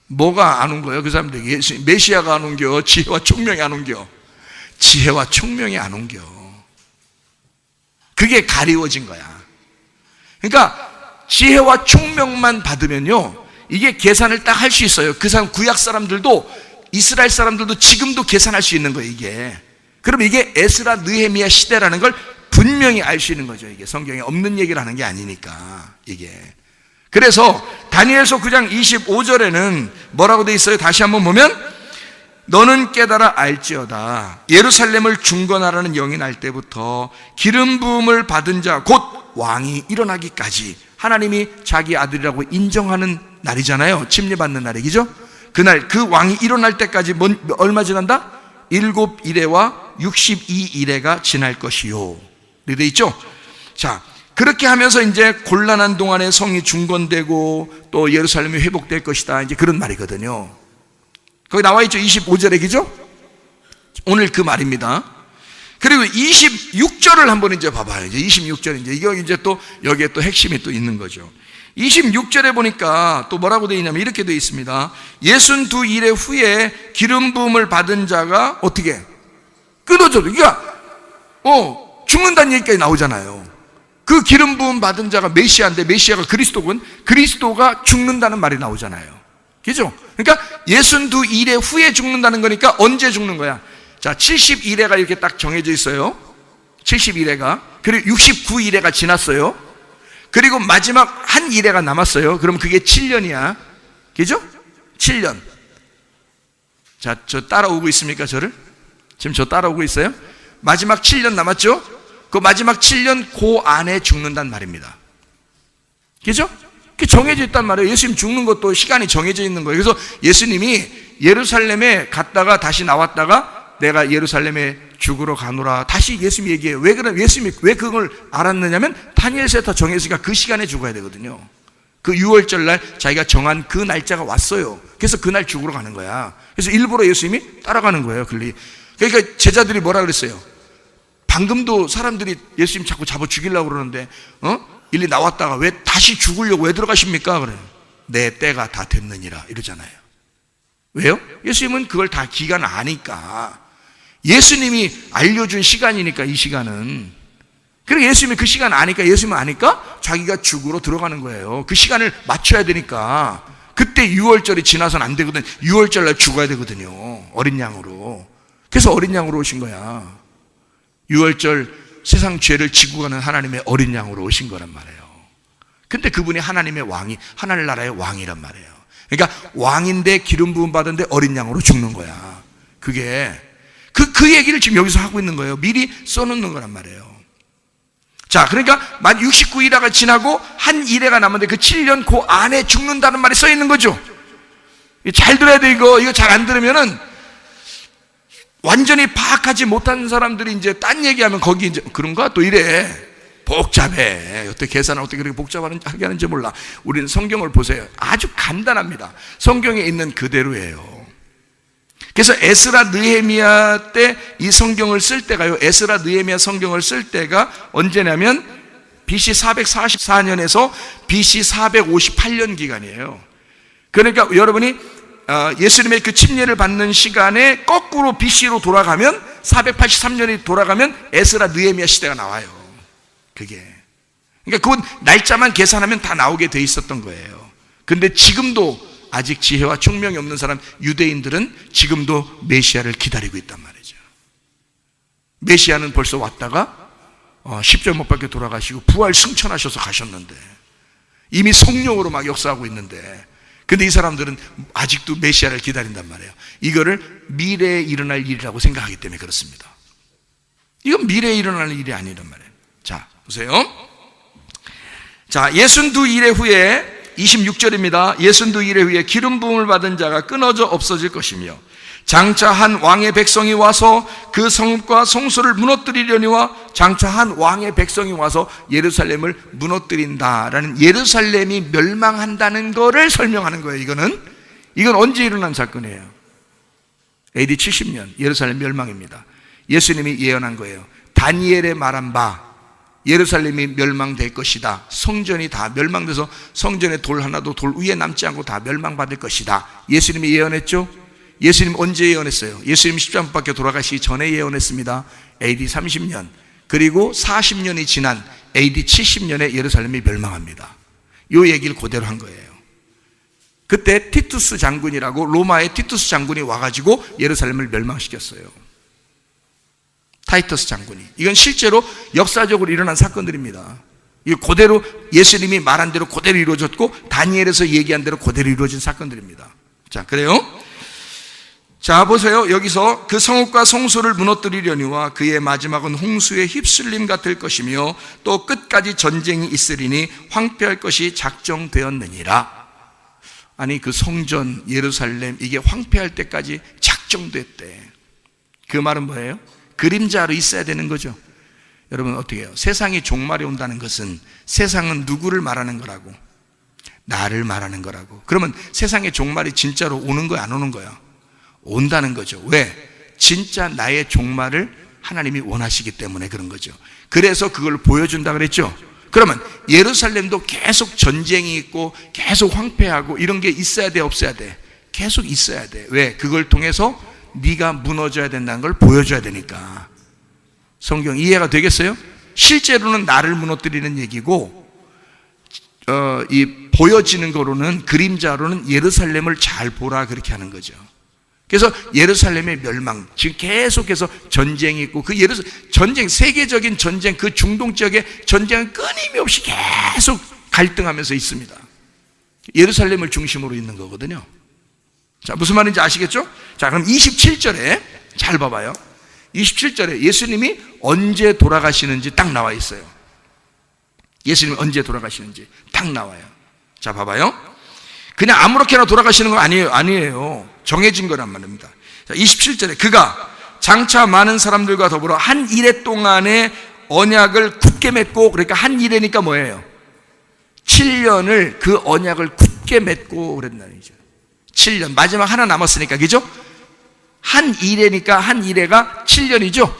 뭐가 안 온 거예요? 그 사람들이 예수님 메시아가 안 온겨? 지혜와 총명이 안 온겨? 지혜와 총명이 안 온겨. 그게 가리워진 거야. 그러니까 지혜와 총명만 받으면요, 이게 계산을 딱 할 수 있어요. 그 사람, 구약 사람들도, 이스라엘 사람들도 지금도 계산할 수 있는 거예요, 이게. 그럼 이게 에스라, 느헤미야 시대라는 걸 분명히 알 수 있는 거죠. 이게 성경에 없는 얘기를 하는 게 아니니까, 이게. 그래서 다니엘서 9장 25절에는 뭐라고 돼 있어요? 다시 한번 보면, 너는 깨달아 알지어다. 예루살렘을 중건하라는 영이 날 때부터 기름 부음을 받은 자, 곧 왕이 일어나기까지, 하나님이 자기 아들이라고 인정하는 날이잖아요. 침례받는 날이죠. 그날 그 왕이 일어날 때까지 얼마 지난다? 7일에와 62일에가 지날 것이요. 이렇게 돼 있죠. 자, 그렇게 하면서 이제 곤란한 동안에 성이 중건되고 또 예루살렘이 회복될 것이다, 이제 그런 말이거든요. 거기 나와 있죠. 25절에, 그죠? 오늘 그 말입니다. 그리고 26절을 한번 이제 봐봐요. 이제 26절, 이거 이제 또 여기에 또 핵심이 또 있는 거죠. 26절에 보니까 또 뭐라고 되어 있냐면 이렇게 되어 있습니다. 62일의 후에 기름 부음을 받은 자가 어떻게? 끊어져도, 그러니까 죽는다는 얘기까지 나오잖아요. 그 기름 부음 받은 자가 메시아인데, 메시아가 그리스도가 죽는다는 말이 나오잖아요. 그죠? 그러니까 62일의 후에 죽는다는 거니까 언제 죽는 거야? 자, 70일에가 이렇게 딱 정해져 있어요. 70일에가. 그리고 69일에가 지났어요. 그리고 마지막 한 일회가 남았어요. 그럼 그게 7년이야. 그죠? 7년. 자, 저 따라오고 있습니까, 저를? 지금 저 따라오고 있어요? 마지막 7년 남았죠? 그 마지막 7년 그 안에 죽는단 말입니다. 그죠? 그게 정해져 있단 말이에요. 예수님 죽는 것도 시간이 정해져 있는 거예요. 그래서 예수님이 예루살렘에 갔다가 다시 나왔다가 내가 예루살렘에 죽으러 가노라. 다시 예수님이 얘기해요. 왜 그래? 예수님이 왜 그걸 알았느냐면 다니엘서에 다 정했으니까 그 시간에 죽어야 되거든요. 그 6월절 날 자기가 정한 그 날짜가 왔어요. 그래서 그날 죽으러 가는 거야. 그래서 일부러 예수님이 따라가는 거예요. 그러니까 제자들이 뭐라 그랬어요? 방금도 사람들이 예수님 자꾸 잡아 죽이려고 그러는데 일리 나왔다가 왜 다시 죽으려고 왜 들어가십니까? 그래요. 내 때가 다 됐느니라 이러잖아요. 왜요? 예수님은 그걸 다 기간 아니까. 예수님이 알려준 시간이니까 이 시간은. 그러니까 예수님이 그 시간 아니까 예수님은 아니까 자기가 죽으러 들어가는 거예요. 그 시간을 맞춰야 되니까. 그때 6월절이 지나서는 안 되거든. 6월절 날 죽어야 되거든요. 어린 양으로. 그래서 어린 양으로 오신 거야. 6월절 세상 죄를 지고 가는 하나님의 어린 양으로 오신 거란 말이에요. 근데 그분이 하나님의 왕이 하늘나라의 왕이란 말이에요. 그러니까 왕인데 기름 부음 받은데 어린 양으로 죽는 거야. 그게 그 얘기를 지금 여기서 하고 있는 거예요. 미리 써놓는 거란 말이에요. 자, 그러니까 만 69일화가 지나고 한 일회가 남았는데 그 7년 그 안에 죽는다는 말이 써 있는 거죠. 잘 들어야 돼. 이거 잘 안 들으면은 완전히 파악하지 못한 사람들이 이제 딴 얘기하면 거기 이제 그런가 또 이래. 복잡해. 어떻게 계산을 어떻게 그렇게 복잡하게 하는지 몰라. 우리는 성경을 보세요. 아주 간단합니다. 성경에 있는 그대로예요. 그래서 에스라 느헤미야 때 이 성경을 쓸 때가요. 에스라 느헤미야 성경을 쓸 때가 언제냐면 BC 444년에서 BC 458년 기간이에요. 그러니까 여러분이 예수님의 그 침례를 받는 시간에 거꾸로 BC로 돌아가면 483년이 돌아가면 에스라 느헤미야 시대가 나와요. 그게. 그러니까 그 날짜만 계산하면 다 나오게 돼 있었던 거예요. 근데 지금도 아직 지혜와 총명이 없는 사람 유대인들은 지금도 메시아를 기다리고 있단 말이죠. 메시아는 벌써 왔다가 십자가 못 박혀 돌아가시고 부활 승천하셔서 가셨는데 이미 성령으로 막 역사하고 있는데 근데 이 사람들은 아직도 메시아를 기다린단 말이에요. 이거를 미래에 일어날 일이라고 생각하기 때문에 그렇습니다. 이건 미래에 일어날 일이 아니란 말이에요. 자, 보세요. 자, 62일의 후에 26절입니다. 62일의 후에 기름 부음을 받은 자가 끊어져 없어질 것이며 장차 한 왕의 백성이 와서 그 성읍과 성소를 무너뜨리려니와 장차 한 왕의 백성이 와서 예루살렘을 무너뜨린다라는 예루살렘이 멸망한다는 거를 설명하는 거예요. 이건 언제 일어난 사건이에요? AD 70년 예루살렘 멸망입니다. 예수님이 예언한 거예요. 다니엘의 말한 바 예루살렘이 멸망될 것이다. 성전이 다 멸망돼서 성전에 돌 하나도 돌 위에 남지 않고 다 멸망받을 것이다. 예수님이 예언했죠? 예수님 언제 예언했어요? 예수님 십자가 못 박혀 돌아가시기 전에 예언했습니다. AD 30년. 그리고 40년이 지난 AD 70년에 예루살렘이 멸망합니다. 이 얘기를 그대로 한 거예요. 그때 티투스 장군이라고 로마의 티투스 장군이 와가지고 예루살렘을 멸망시켰어요. 타이터스 장군이. 이건 실제로 역사적으로 일어난 사건들입니다. 이거 그대로 예수님이 말한 대로 그대로 이루어졌고 다니엘에서 얘기한 대로 그대로 이루어진 사건들입니다. 자, 그래요? 자, 보세요. 여기서 그 성읍과 성소를 무너뜨리려니와 그의 마지막은 홍수의 휩쓸림 같을 것이며 또 끝까지 전쟁이 있으리니 황폐할 것이 작정되었느니라. 아니 그 성전 예루살렘 이게 황폐할 때까지 작정됐대. 그 말은 뭐예요? 그림자로 있어야 되는 거죠. 여러분 어떻게 해요? 세상이 종말이 온다는 것은 세상은 누구를 말하는 거라고? 나를 말하는 거라고. 그러면 세상의 종말이 진짜로 오는 거야 안 오는 거야? 온다는 거죠. 왜? 진짜 나의 종말을 하나님이 원하시기 때문에 그런 거죠. 그래서 그걸 보여준다 그랬죠. 그러면 예루살렘도 계속 전쟁이 있고 계속 황폐하고 이런 게 있어야 돼 없어야 돼? 계속 있어야 돼. 왜? 그걸 통해서 네가 무너져야 된다는 걸 보여줘야 되니까. 성경 이해가 되겠어요? 실제로는 나를 무너뜨리는 얘기고 이 보여지는 거로는 그림자로는 예루살렘을 잘 보라 그렇게 하는 거죠. 그래서 예루살렘의 멸망 지금 계속해서 전쟁이 있고 그 전쟁 세계적인 전쟁 그 중동 지역의 전쟁은 끊임없이 계속 갈등하면서 있습니다. 예루살렘을 중심으로 있는 거거든요. 자, 무슨 말인지 아시겠죠? 자, 그럼 27절에 잘 봐봐요. 27절에 예수님이 언제 돌아가시는지 딱 나와 있어요. 예수님이 언제 돌아가시는지 딱 나와요. 자, 봐봐요. 그냥 아무렇게나 돌아가시는 거 아니에요. 정해진 거란 말입니다. 자, 27절에 그가 장차 많은 사람들과 더불어 한 이레 동안의 언약을 굳게 맺고, 그러니까 한 이레니까 뭐예요? 7년을 그 언약을 굳게 맺고 그랬다는 얘기죠. 7년, 마지막 하나 남았으니까, 그죠? 한 이레니까 한 이레가 7년이죠.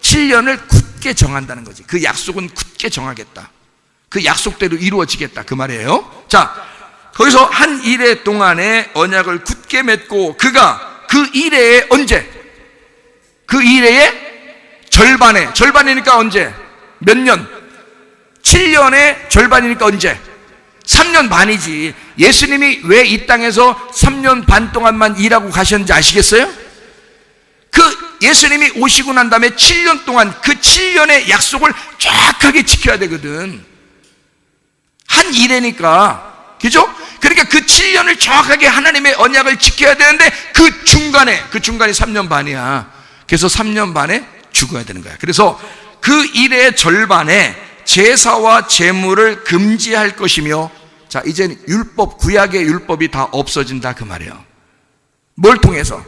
7년을 굳게 정한다는 거지. 그 약속은 굳게 정하겠다. 그 약속대로 이루어지겠다, 그 말이에요. 자, 거기서 한 이레 동안의 언약을 굳게 맺고 그가 그 이레에 언제? 그 이레의 절반이니까 언제? 몇 년? 7년의 절반이니까 언제? 3년 반이지. 예수님이 왜 이 땅에서 3년 반 동안만 일하고 가셨는지 아시겠어요? 그 예수님이 오시고 난 다음에 7년 동안 그 7년의 약속을 정확하게 지켜야 되거든. 한 이래니까, 그죠? 그러니까 그 7년을 정확하게 하나님의 언약을 지켜야 되는데 그 중간이 3년 반이야. 그래서 3년 반에 죽어야 되는 거야. 그래서 그 일의 절반에 제사와 제물을 금지할 것이며, 자, 이제 율법, 구약의 율법이 다 없어진다, 그 말이에요. 뭘 통해서?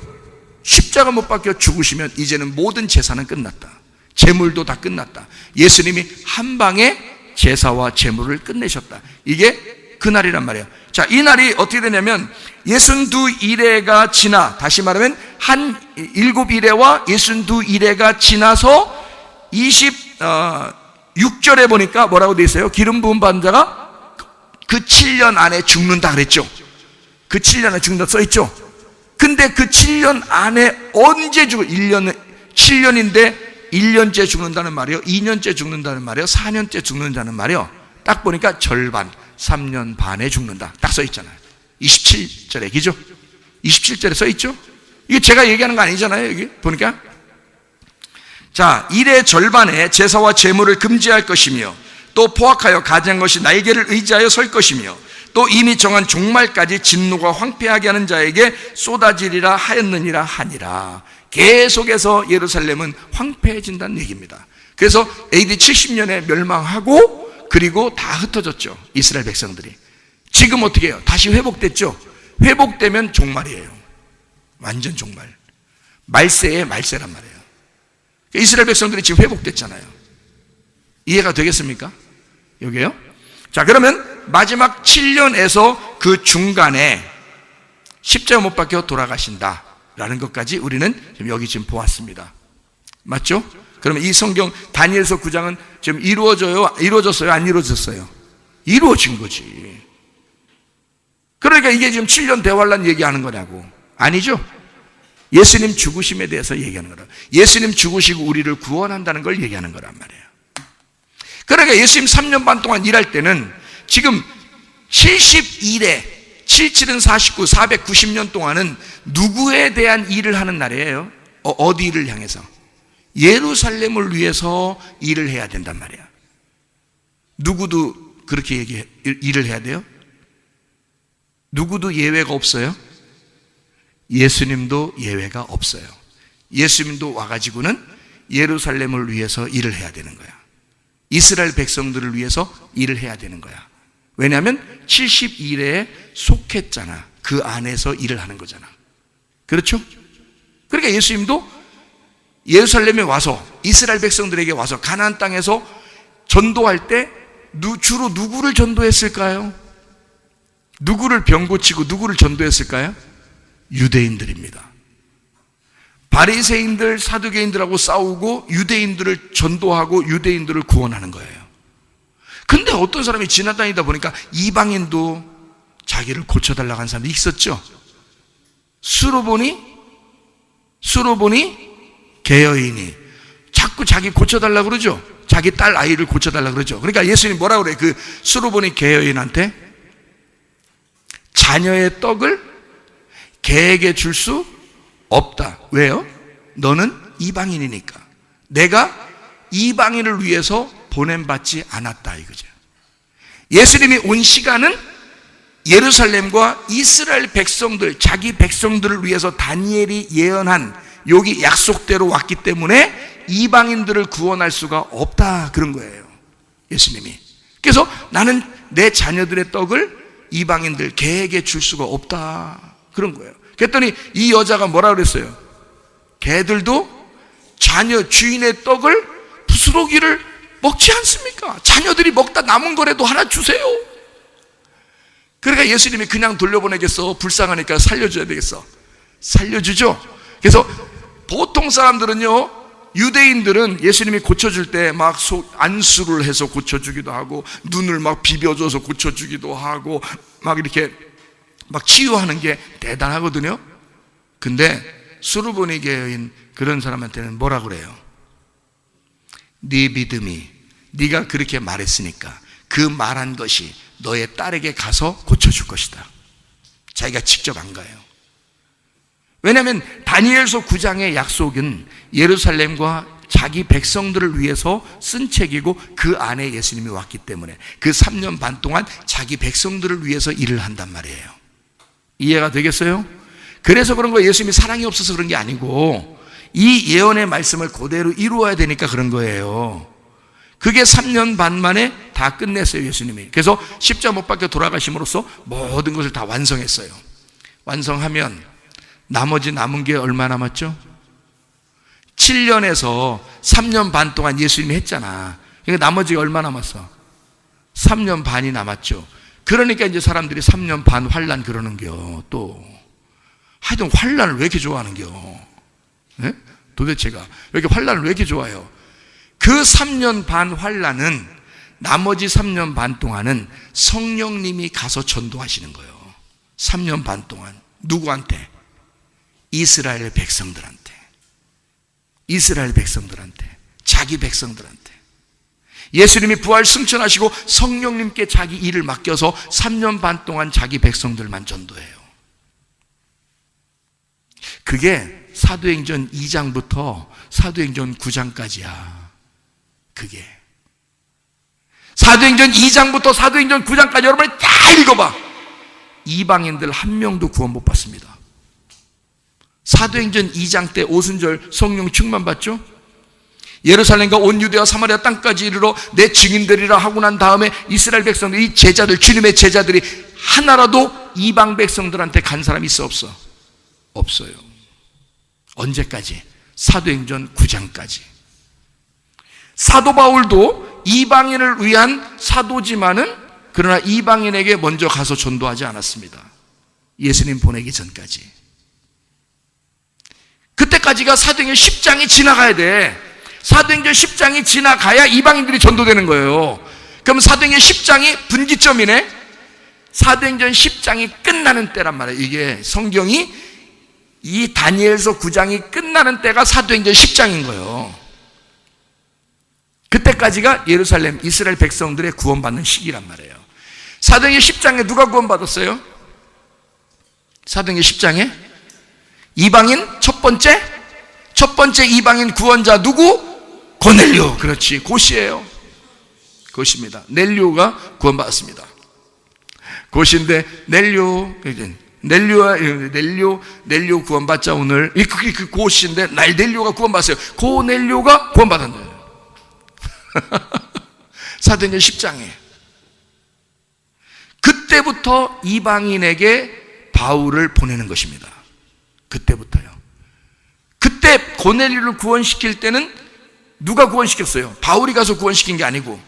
십자가 못 박혀 죽으시면 이제는 모든 제사는 끝났다. 제물도 다 끝났다. 예수님이 한 방에 제사와 제물을 끝내셨다. 이게 그날이란 말이에요. 자, 이 날이 어떻게 되냐면 62일에가 지나, 다시 말하면 한 7일에와 62일에가 지나서 26절에 보니까 뭐라고 되어 있어요? 기름 부은 받은 자가 그 7년 안에 죽는다 그랬죠. 그 7년 안에 죽는다 써있죠. 근데 그 7년 안에 언제 7년인데 1년째 죽는다는 말이요, 2년째 죽는다는 말이요, 4년째 죽는다는 말이요. 딱 보니까 절반, 3년 반에 죽는다 딱 써있잖아요. 27절에, 그죠? 27절에 써있죠? 이게 제가 얘기하는 거 아니잖아요, 여기 보니까. 자, 일의 절반에 제사와 제물을 금지할 것이며, 또 포악하여 가증한 것이 날개를 의지하여 설 것이며, 또 이미 정한 종말까지 진노가 황폐하게 하는 자에게 쏟아지리라 하였느니라 하니라. 계속해서 예루살렘은 황폐해진다는 얘기입니다. 그래서 AD 70년에 멸망하고 그리고 다 흩어졌죠, 이스라엘 백성들이. 지금 어떻게 해요? 다시 회복됐죠. 회복되면 종말이에요. 완전 종말. 말세의 말세란 말이에요. 이스라엘 백성들이 지금 회복됐잖아요. 이해가 되겠습니까? 여기요? 자, 그러면 마지막 7년에서 그 중간에 십자가 못 박혀 돌아가신다 라는 것까지 우리는 지금 여기 지금 보았습니다. 맞죠? 그러면 이 성경 다니엘서 9장은 지금 이루어졌어요? 안 이루어졌어요? 이루어진 거지. 그러니까 이게 지금 7년 대환란 얘기하는 거냐고. 아니죠? 예수님 죽으심에 대해서 얘기하는 거라. 예수님 죽으시고 우리를 구원한다는 걸 얘기하는 거란 말이에요. 그러니까 예수님 3년 반 동안 일할 때는 지금 72일에 77은 49, 490년 동안은 누구에 대한 일을 하는 날이에요? 어디를 향해서? 예루살렘을 위해서 일을 해야 된단 말이야. 누구도 그렇게 일을 해야 돼요? 누구도 예외가 없어요? 예수님도 예외가 없어요. 예수님도 와가지고는 예루살렘을 위해서 일을 해야 되는 거야. 이스라엘 백성들을 위해서 일을 해야 되는 거야. 왜냐하면 72일에 속했잖아. 그 안에서 일을 하는 거잖아. 그렇죠? 그러니까 예수님도 예루살렘에 와서 이스라엘 백성들에게 와서 가나안 땅에서 전도할 때 주로 누구를 전도했을까요? 누구를 병 고치고 누구를 전도했을까요? 유대인들입니다. 바리새인들, 사두개인들하고 싸우고 유대인들을 전도하고 유대인들을 구원하는 거예요. 근데 어떤 사람이 지나다니다 보니까 이방인도 자기를 고쳐달라고 한 사람이 있었죠. 수로보니 게여인이 자꾸 자기 고쳐달라고 그러죠. 자기 딸 아이를 고쳐달라고 그러죠. 그러니까 예수님이 뭐라고 그래요? 그 수로보니 게여인한테 자녀의 떡을 개에게 줄 수 없다. 왜요? 너는 이방인이니까. 내가 이방인을 위해서 보냄받지 않았다 이거죠. 예수님이 온 시간은 예루살렘과 이스라엘 백성들, 자기 백성들을 위해서 다니엘이 예언한 여기 약속대로 왔기 때문에 이방인들을 구원할 수가 없다 그런 거예요, 예수님이. 그래서 나는 내 자녀들의 떡을 이방인들 개에게 줄 수가 없다 그런 거예요. 그랬더니 이 여자가 뭐라 그랬어요? 개들도 자녀 주인의 떡을 부스러기를 먹지 않습니까? 자녀들이 먹다 남은 거라도 하나 주세요. 그러니까 예수님이 그냥 돌려보내겠어? 불쌍하니까 살려줘야 되겠어? 살려주죠. 그래서 보통 사람들은요, 유대인들은 예수님이 고쳐줄 때 막 안수를 해서 고쳐주기도 하고 눈을 막 비벼줘서 고쳐주기도 하고 막 이렇게 막 치유하는 게 대단하거든요. 근데 수르보니게인 그런 사람한테는 뭐라 그래요? 네 믿음이, 네가 그렇게 말했으니까 그 말한 것이 너의 딸에게 가서 고쳐줄 것이다. 자기가 직접 안 가요. 왜냐하면 다니엘서 9장의 약속은 예루살렘과 자기 백성들을 위해서 쓴 책이고 그 안에 예수님이 왔기 때문에 그 3년 반 동안 자기 백성들을 위해서 일을 한단 말이에요. 이해가 되겠어요? 그래서 그런 거, 예수님이 사랑이 없어서 그런 게 아니고 이 예언의 말씀을 그대로 이루어야 되니까 그런 거예요. 그게 3년 반 만에 다 끝냈어요, 예수님이. 그래서 십자가 못 박혀 돌아가심으로써 모든 것을 다 완성했어요. 완성하면 나머지 남은 게 얼마 남았죠? 7년에서 3년 반 동안 예수님이 했잖아. 그러니까 나머지가 얼마 남았어? 3년 반이 남았죠. 그러니까 이제 사람들이 3년 반 환난 그러는겨. 또 하여튼 환난을 왜 이렇게 좋아하는겨? 네? 도대체가 왜 이렇게 환난을 왜 이렇게 좋아해요? 그 3년 반 환난은, 나머지 3년 반 동안은 성령님이 가서 전도하시는 거예요. 3년 반 동안 누구한테? 이스라엘 백성들한테. 이스라엘 백성들한테, 자기 백성들한테. 예수님이 부활 승천하시고 성령님께 자기 일을 맡겨서 3년 반 동안 자기 백성들만 전도해요. 그게 사도행전 2장부터 사도행전 9장까지야. 그게 사도행전 2장부터 사도행전 9장까지 여러분이 다 읽어봐. 이방인들 한 명도 구원 못 받습니다. 사도행전 2장 때 오순절 성령 충만 받죠? 예루살렘과 온 유대와 사마리아 땅까지 이르러 내 증인들이라 하고 난 다음에 이스라엘 백성들, 이 제자들, 주님의 제자들이 하나라도 이방 백성들한테 간 사람이 있어 없어? 없어요. 언제까지? 사도행전 9장까지. 사도 바울도 이방인을 위한 사도지만은 그러나 이방인에게 먼저 가서 전도하지 않았습니다. 예수님 보내기 전까지. 그때까지가 사도행전 10장이 지나가야 돼. 사도행전 10장이 지나가야 이방인들이 전도되는 거예요. 그럼 사도행전 10장이 분기점이네. 사도행전 10장이 끝나는 때란 말이에요. 이게 성경이 이 다니엘서 9장이 끝나는 때가 사도행전 10장인 거예요. 그때까지가 예루살렘 이스라엘 백성들의 구원받는 시기란 말이에요. 사도행전 10장에 누가 구원받았어요? 사도행전 10장에 이방인 첫 번째 이방인 구원자 누구? 고넬료. 그렇지, 곧이에요. 곧입니다. 넬료가 구원받았습니다. 곧인데 넬료 구원받자. 오늘 그게 그 곧인데 날 넬료가 구원받았어요. 고넬료가 구원받았네요. 사도행전 10장에 그때부터 이방인에게 바울을 보내는 것입니다. 그때부터요. 그때 고넬료를 구원시킬 때는 누가 구원시켰어요? 바울이 가서 구원시킨 게 아니고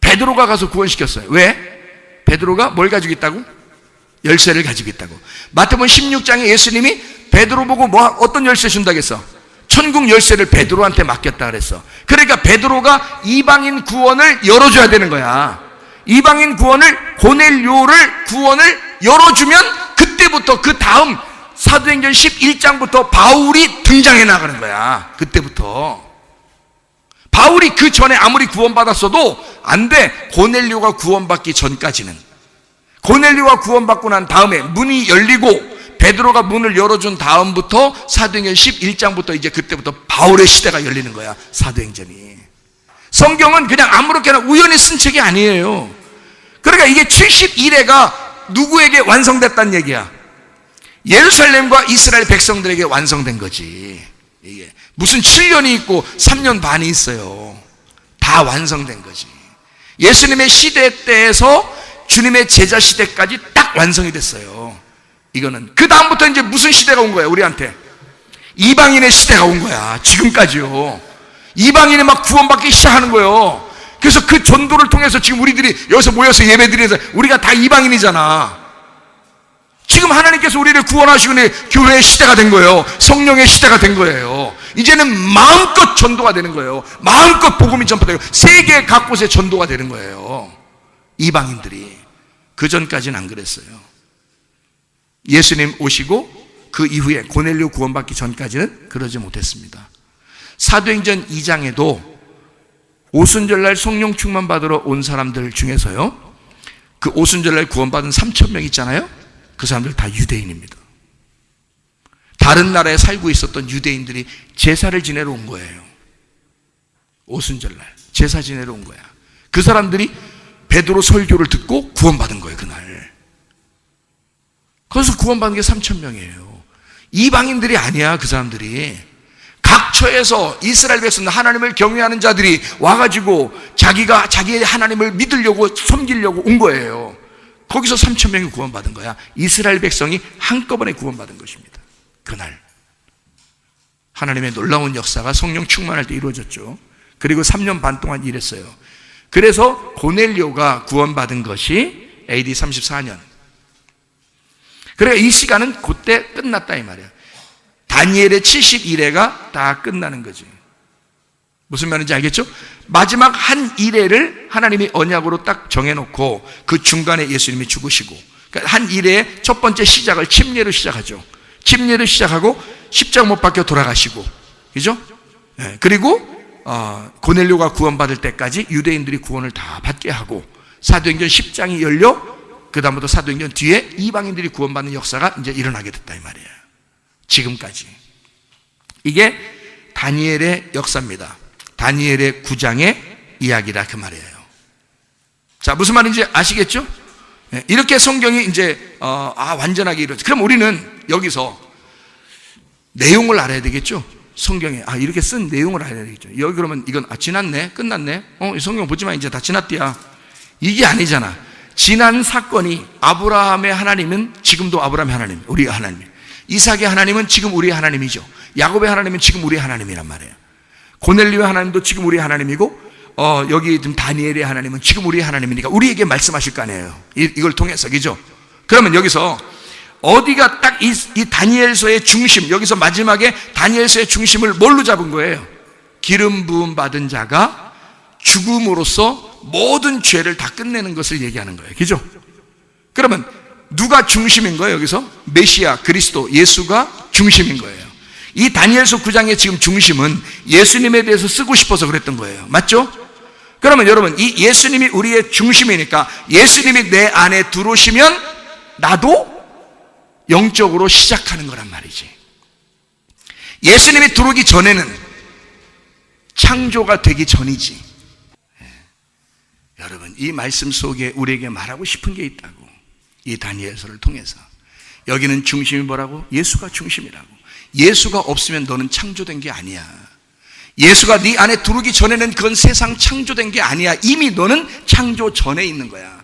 베드로가 가서 구원시켰어요. 왜? 베드로가 뭘 가지고 있다고? 열쇠를 가지고 있다고. 마태복음 16장에 예수님이 베드로 보고 어떤 열쇠 준다고 했어? 천국 열쇠를 베드로한테 맡겼다 그랬어. 그러니까 베드로가 이방인 구원을 열어줘야 되는 거야. 이방인 구원을, 고넬료를 구원을 열어주면 그때부터 그 다음 사도행전 11장부터 바울이 등장해 나가는 거야. 그때부터. 바울이 그 전에 아무리 구원받았어도 안 돼. 고넬료가 구원받기 전까지는. 고넬료가 구원받고 난 다음에 문이 열리고 베드로가 문을 열어준 다음부터 사도행전 11장부터 이제 그때부터 바울의 시대가 열리는 거야. 사도행전이. 성경은 그냥 아무렇게나 우연히 쓴 책이 아니에요. 그러니까 이게 71회가 누구에게 완성됐다는 얘기야? 예루살렘과 이스라엘 백성들에게 완성된 거지. 이게 무슨 7년이 있고 3년 반이 있어요. 다 완성된 거지. 예수님의 시대 때에서 주님의 제자 시대까지 딱 완성이 됐어요. 이거는 그 다음부터 이제 무슨 시대가 온 거야? 우리한테 이방인의 시대가 온 거야. 지금까지요. 이방인이 막 구원받기 시작하는 거예요. 그래서 그 전도를 통해서 지금 우리들이 여기서 모여서 예배드리면서 우리가 다 이방인이잖아. 지금 하나님께서 우리를 구원하시고 교회의 시대가 된 거예요. 성령의 시대가 된 거예요. 이제는 마음껏 전도가 되는 거예요. 마음껏 복음이 전파되고 세계 각곳에 전도가 되는 거예요. 이방인들이. 그 전까지는 안 그랬어요. 예수님 오시고 그 이후에 고넬료 구원받기 전까지는 그러지 못했습니다. 사도행전 2장에도 오순절날 성령 충만 받으러 온 사람들 중에서요, 그 오순절날 구원받은 3,000명 있잖아요. 그 사람들 다 유대인입니다. 다른 나라에 살고 있었던 유대인들이 제사를 지내러 온 거예요. 오순절날 제사 지내러 온 거야. 그 사람들이 베드로 설교를 듣고 구원받은 거예요. 그날. 그래서 구원받은 게 3,000명이에요 이방인들이 아니야. 그 사람들이 각처에서 이스라엘 백성, 하나님을 경외하는 자들이 와가지고 자기가 자기의 하나님을 믿으려고 섬기려고 온 거예요. 거기서 3,000명이 구원받은 거야. 이스라엘 백성이 한꺼번에 구원받은 것입니다. 그날 하나님의 놀라운 역사가 성령 충만할 때 이루어졌죠. 그리고 3년 반 동안 일했어요. 그래서 고넬료가 구원받은 것이 AD 34년. 그러니까 이 시간은 그때 끝났다 이 말이야. 다니엘의 70일회가 다 끝나는 거지. 무슨 말인지 알겠죠? 마지막 한 일회를 하나님이 언약으로 딱 정해놓고 그 중간에 예수님이 죽으시고, 그러니까 한 일회의 첫 번째 시작을 침례로 시작하죠. 침례로 시작하고 십자가 못 박혀 돌아가시고, 그죠? 네. 그리고 고넬료가 구원받을 때까지 유대인들이 구원을 다 받게 하고, 사도행전 10장이 열려 그 다음부터 사도행전 뒤에 이방인들이 구원받는 역사가 이제 일어나게 됐다 이 말이에요. 지금까지. 이게 다니엘의 역사입니다. 다니엘의 9장의 이야기다 그 말이에요. 자, 무슨 말인지 아시겠죠? 이렇게 성경이 이제 완전하게 이루어져. 그럼 우리는 여기서 내용을 알아야 되겠죠? 성경에 이렇게 쓴 내용을 알아야 되겠죠. 여기 그러면 이건 지났네, 끝났네. 이 성경 보지만 이제 다 지났디야. 이게 아니잖아. 지난 사건이, 아브라함의 하나님은 지금도 아브라함의 하나님, 우리의 하나님. 이삭의 하나님은 지금 우리의 하나님이죠. 야곱의 하나님은 지금 우리의 하나님이란 말이에요. 고넬료의 하나님도 지금 우리의 하나님이고, 여기 지금 다니엘의 하나님은 지금 우리의 하나님이니까 우리에게 말씀하실 거 아니에요. 이걸 통해서, 그죠? 그러면 여기서 어디가 딱 이 다니엘서의 중심, 여기서 마지막에 다니엘서의 중심을 뭘로 잡은 거예요? 기름 부음 받은 자가 죽음으로써 모든 죄를 다 끝내는 것을 얘기하는 거예요. 그죠? 그러면 누가 중심인 거예요? 여기서 메시아, 그리스도, 예수가 중심인 거예요. 이 다니엘서 9장의 지금 중심은 예수님에 대해서 쓰고 싶어서 그랬던 거예요. 맞죠? 그러면 여러분, 이 예수님이 우리의 중심이니까 예수님이 내 안에 들어오시면 나도 영적으로 시작하는 거란 말이지. 예수님이 들어오기 전에는 창조가 되기 전이지. 여러분, 이 말씀 속에 우리에게 말하고 싶은 게 있다고. 이 다니엘서를 통해서. 여기는 중심이 뭐라고? 예수가 중심이라고. 예수가 없으면 너는 창조된 게 아니야. 예수가 네 안에 들어오기 전에는 그건 세상 창조된 게 아니야. 이미 너는 창조 전에 있는 거야.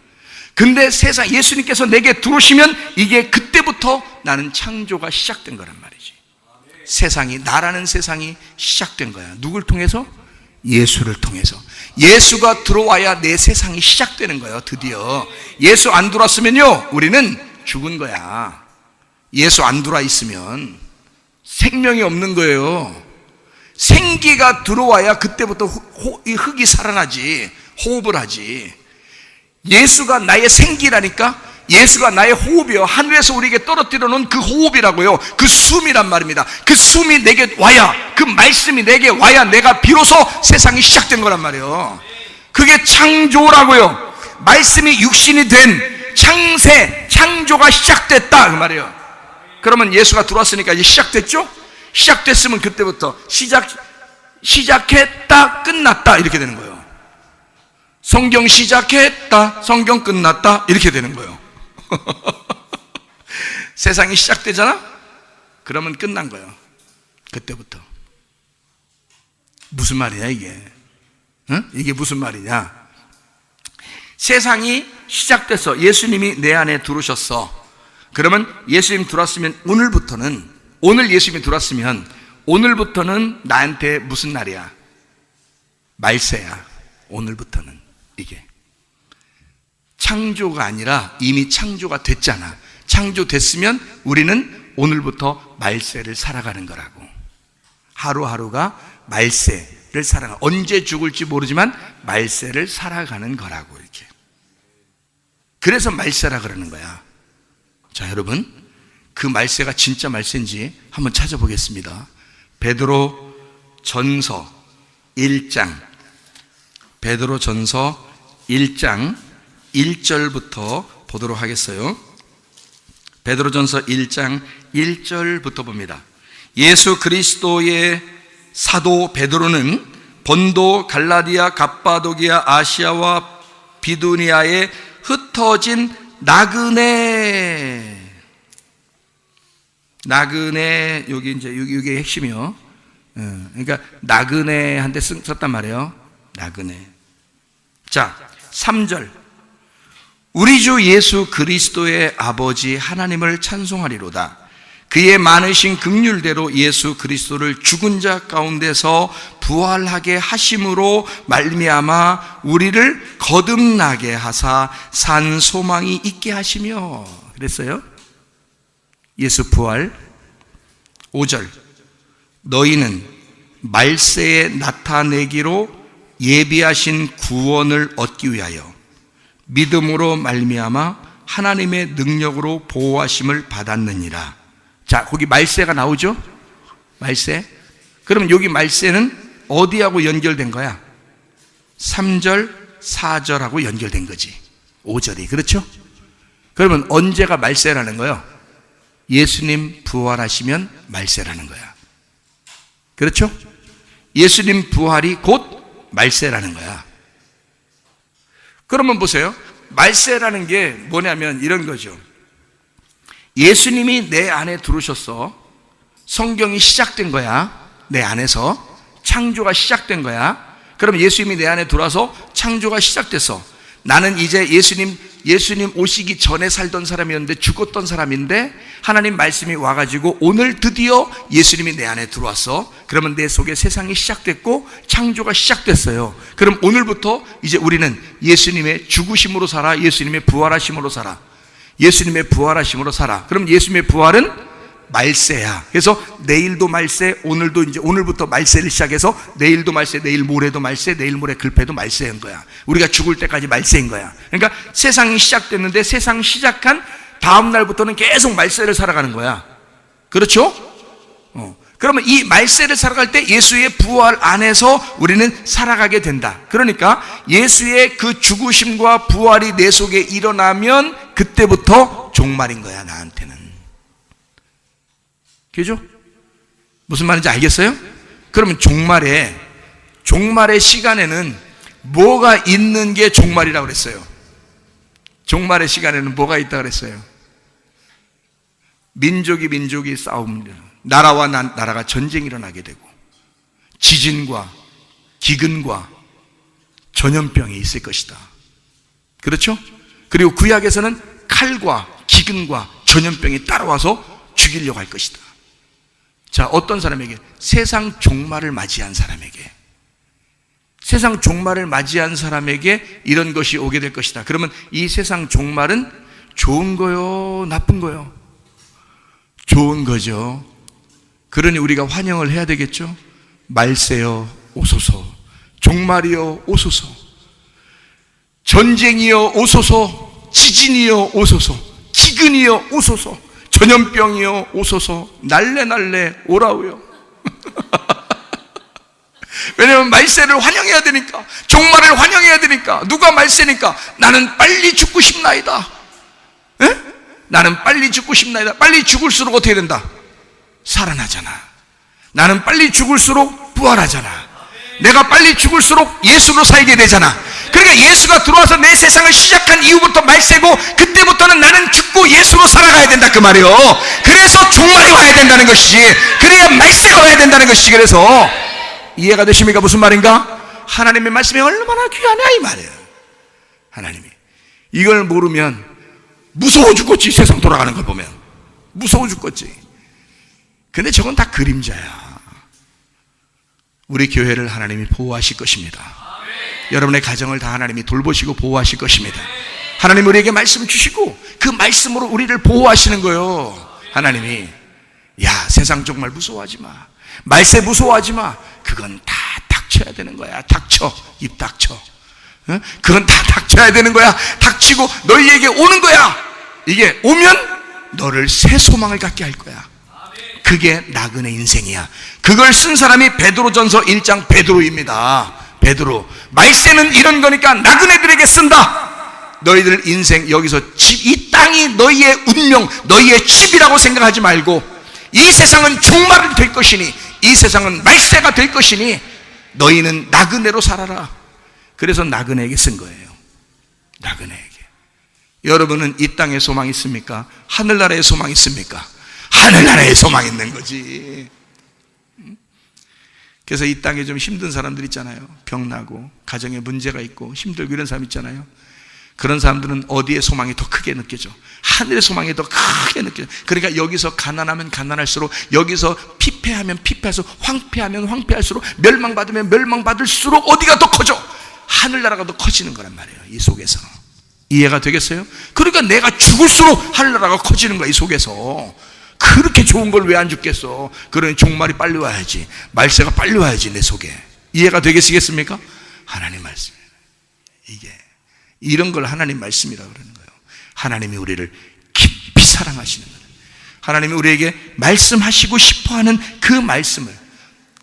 근데 예수님께서 내게 들어오시면 이게 그때부터 나는 창조가 시작된 거란 말이지. 세상이, 나라는 세상이 시작된 거야. 누굴 통해서? 예수를 통해서. 예수가 들어와야 내 세상이 시작되는 거예요. 드디어. 예수 안 들어왔으면요, 우리는 죽은 거야. 예수 안 들어와 있으면 생명이 없는 거예요. 생기가 들어와야 그때부터 이 흙이 살아나지, 호흡을 하지. 예수가 나의 생기라니까. 예수가 나의 호흡이요. 하늘에서 우리에게 떨어뜨려 놓은 그 호흡이라고요. 그 숨이란 말입니다. 그 숨이 내게 와야, 그 말씀이 내게 와야 내가 비로소 세상이 시작된 거란 말이에요. 그게 창조라고요. 말씀이 육신이 된 창세, 창조가 시작됐다 그 말이에요. 그러면 예수가 들어왔으니까 이제 시작됐죠? 시작됐으면 그때부터 시작했다, 끝났다 이렇게 되는 거예요. 성경 시작했다, 성경 끝났다 이렇게 되는 거예요. 세상이 시작되잖아? 그러면 끝난 거예요. 그때부터. 무슨 말이냐 이게? 응? 이게 무슨 말이냐? 세상이 시작됐어. 예수님이 내 안에 들어오셨어. 그러면 예수님 들어왔으면 오늘 예수님이 들어왔으면 오늘부터는 나한테 무슨 날이야? 말세야. 오늘부터는 이게 창조가 아니라 이미 창조가 됐잖아. 창조됐으면 우리는 오늘부터 말세를 살아가는 거라고. 하루하루가 말세를 살아가. 언제 죽을지 모르지만 말세를 살아가는 거라고. 이렇게. 그래서 말세라 그러는 거야. 자, 여러분, 그 말세가 진짜 말세인지 한번 찾아보겠습니다. 베드로 전서 1장, 베드로 전서 1장 1절부터 보도록 하겠어요. 베드로 전서 1장 1절부터 봅니다. 예수 그리스도의 사도 베드로는 본도, 갈라디아, 갑바도기아, 아시아와 비두니아에 흩어진 나그네, 여기 이제 이게 핵심이요. 그러니까 나그네한테 썼단 말이에요. 나그네. 자, 3절. 우리 주 예수 그리스도의 아버지 하나님을 찬송하리로다. 그의 많으신 긍휼대로 예수 그리스도를 죽은 자 가운데서 부활하게 하심으로 말미암아 우리를 거듭나게 하사 산 소망이 있게 하시며. 그랬어요. 예수 부활. 5절. 너희는 말세에 나타내기로 예비하신 구원을 얻기 위하여 믿음으로 말미암아 하나님의 능력으로 보호하심을 받았느니라. 자, 거기 말세가 나오죠? 말세. 그럼 여기 말세는 어디하고 연결된 거야? 3절, 4절하고 연결된 거지. 5절이. 그렇죠? 그러면 언제가 말세라는 거예요? 예수님 부활하시면 말세라는 거야. 그렇죠? 예수님 부활이 곧 말세라는 거야. 그러면 보세요. 말세라는 게 뭐냐면 이런 거죠. 예수님이 내 안에 들어오셨어. 성경이 시작된 거야. 내 안에서 창조가 시작된 거야. 그럼 예수님이 내 안에 들어와서 창조가 시작됐어. 나는 이제 예수님 오시기 전에 살던 사람이었는데, 죽었던 사람인데 하나님 말씀이 와가지고 오늘 드디어 예수님이 내 안에 들어왔어. 그러면 내 속에 세상이 시작됐고 창조가 시작됐어요. 그럼 오늘부터 이제 우리는 예수님의 죽으심으로 살아. 예수님의 부활하심으로 살아. 예수님의 부활하심으로 살아. 그럼 예수님의 부활은 말세야. 그래서 내일도 말세, 오늘부터 말세를 시작해서 내일도 말세, 내일 모레도 말세, 내일 모레 글패도 말세인 거야. 우리가 죽을 때까지 말세인 거야. 그러니까 세상이 시작됐는데 세상 시작한 다음 날부터는 계속 말세를 살아가는 거야. 그렇죠? 그러면 이 말세를 살아갈 때 예수의 부활 안에서 우리는 살아가게 된다. 그러니까 예수의 그 죽으심과 부활이 내 속에 일어나면 그때부터 종말인 거야, 나한테는. 그죠? 무슨 말인지 알겠어요? 그러면 종말의 시간에는 뭐가 있는 게 종말이라고 그랬어요? 종말의 시간에는 뭐가 있다고 그랬어요? 민족이 싸움, 나라와 나라가 전쟁이 일어나게 되고 지진과 기근과 전염병이 있을 것이다. 그렇죠? 그리고 구약에서는 칼과 기근과 전염병이 따라와서 죽이려고 할 것이다. 자, 어떤 사람에게? 세상 종말을 맞이한 사람에게. 세상 종말을 맞이한 사람에게 이런 것이 오게 될 것이다. 그러면 이 세상 종말은 좋은 거요, 나쁜 거요? 좋은 거죠. 그러니 우리가 환영을 해야 되겠죠. 말세여 오소서, 종말이여 오소서, 전쟁이여 오소서, 지진이여 오소서, 기근이여 오소서, 전염병이여 오소서, 날래 오라우요. 왜냐하면 말세를 환영해야 되니까, 종말을 환영해야 되니까. 누가 말세니까? 나는 빨리 죽고 싶나이다. 에? 나는 빨리 죽고 싶나이다. 빨리 죽을수록 어떻게 된다? 살아나잖아. 나는 빨리 죽을수록 부활하잖아. 내가 빨리 죽을수록 예수로 살게 되잖아. 그러니까 예수가 들어와서 내 세상을 시작한 이후부터 말세고, 그때부터는 나는 죽고 예수로 살아가야 된다, 그 말이요. 그래서 종말이 와야 된다는 것이지, 그래야 말세가 와야 된다는 것이지. 그래서 이해가 되십니까? 무슨 말인가? 하나님의 말씀이 얼마나 귀하냐 이 말이에요. 하나님이 이걸 모르면 무서워 죽겠지. 세상 돌아가는 걸 보면 무서워 죽겠지. 근데 저건 다 그림자야. 우리 교회를 하나님이 보호하실 것입니다. 여러분의 가정을 다 하나님이 돌보시고 보호하실 것입니다. 하나님 우리에게 말씀 주시고 그 말씀으로 우리를 보호하시는 거예요. 하나님이 야, 세상 정말 무서워하지 마. 말세 무서워하지 마. 그건 다 닥쳐야 되는 거야. 닥쳐. 입 닥쳐. 그건 다 닥쳐야 되는 거야. 닥치고 너희에게 오는 거야. 이게 오면 너를 새 소망을 갖게 할 거야. 그게 나그네 인생이야. 그걸 쓴 사람이 베드로전서 1장 베드로입니다. 베드로. 말세는 이런 거니까 나그네들에게 쓴다. 너희들 인생 여기서 이 땅이 너희의 운명, 너희의 집이라고 생각하지 말고 이 세상은 종말이 될 것이니, 이 세상은 말세가 될 것이니 너희는 나그네로 살아라. 그래서 나그네에게 쓴 거예요. 나그네에게. 여러분은 이 땅에 소망이 있습니까? 하늘나라에 소망이 있습니까? 하늘나라에 소망이 있는 거지. 그래서 이 땅에 좀 힘든 사람들 있잖아요. 병나고 가정에 문제가 있고 힘들고 이런 사람 있잖아요. 그런 사람들은 어디에 소망이 더 크게 느껴져? 하늘의 소망이 더 크게 느껴져. 그러니까 여기서 가난하면 가난할수록, 여기서 피폐하면 피폐할수록, 황폐하면 황폐할수록, 멸망받으면 멸망받을수록 어디가 더 커져? 하늘나라가 더 커지는 거란 말이에요. 이 속에서. 이해가 되겠어요? 그러니까 내가 죽을수록 하늘나라가 커지는 거야. 이 속에서. 그렇게 좋은 걸 왜 안 죽겠어? 그러니 종말이 빨리 와야지. 말세가 빨리 와야지. 내 속에. 이해가 되겠습니까? 하나님 말씀. 이게 이런 걸 하나님 말씀이라고 그러는 거예요. 하나님이 우리를 깊이 사랑하시는 거예요. 하나님이 우리에게 말씀하시고 싶어하는 그 말씀을,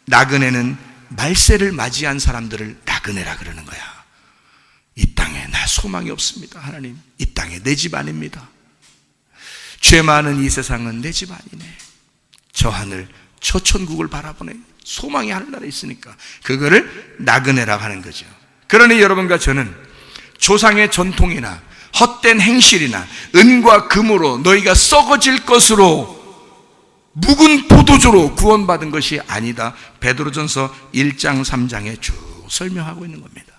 나그네는 말세를 맞이한 사람들을 나그네라 그러는 거야. 이 땅에 나 소망이 없습니다. 하나님, 이 땅에 내 집 아닙니다. 죄 많은 이 세상은 내 집 아니네. 저 하늘, 저 천국을 바라보네. 소망이 하늘나라에 있으니까 그거를 나그네라고 하는 거죠. 그러니 여러분과 저는 조상의 전통이나 헛된 행실이나 은과 금으로 너희가 썩어질 것으로 묵은 포도주로 구원받은 것이 아니다. 베드로전서 1장 3장에 쭉 설명하고 있는 겁니다.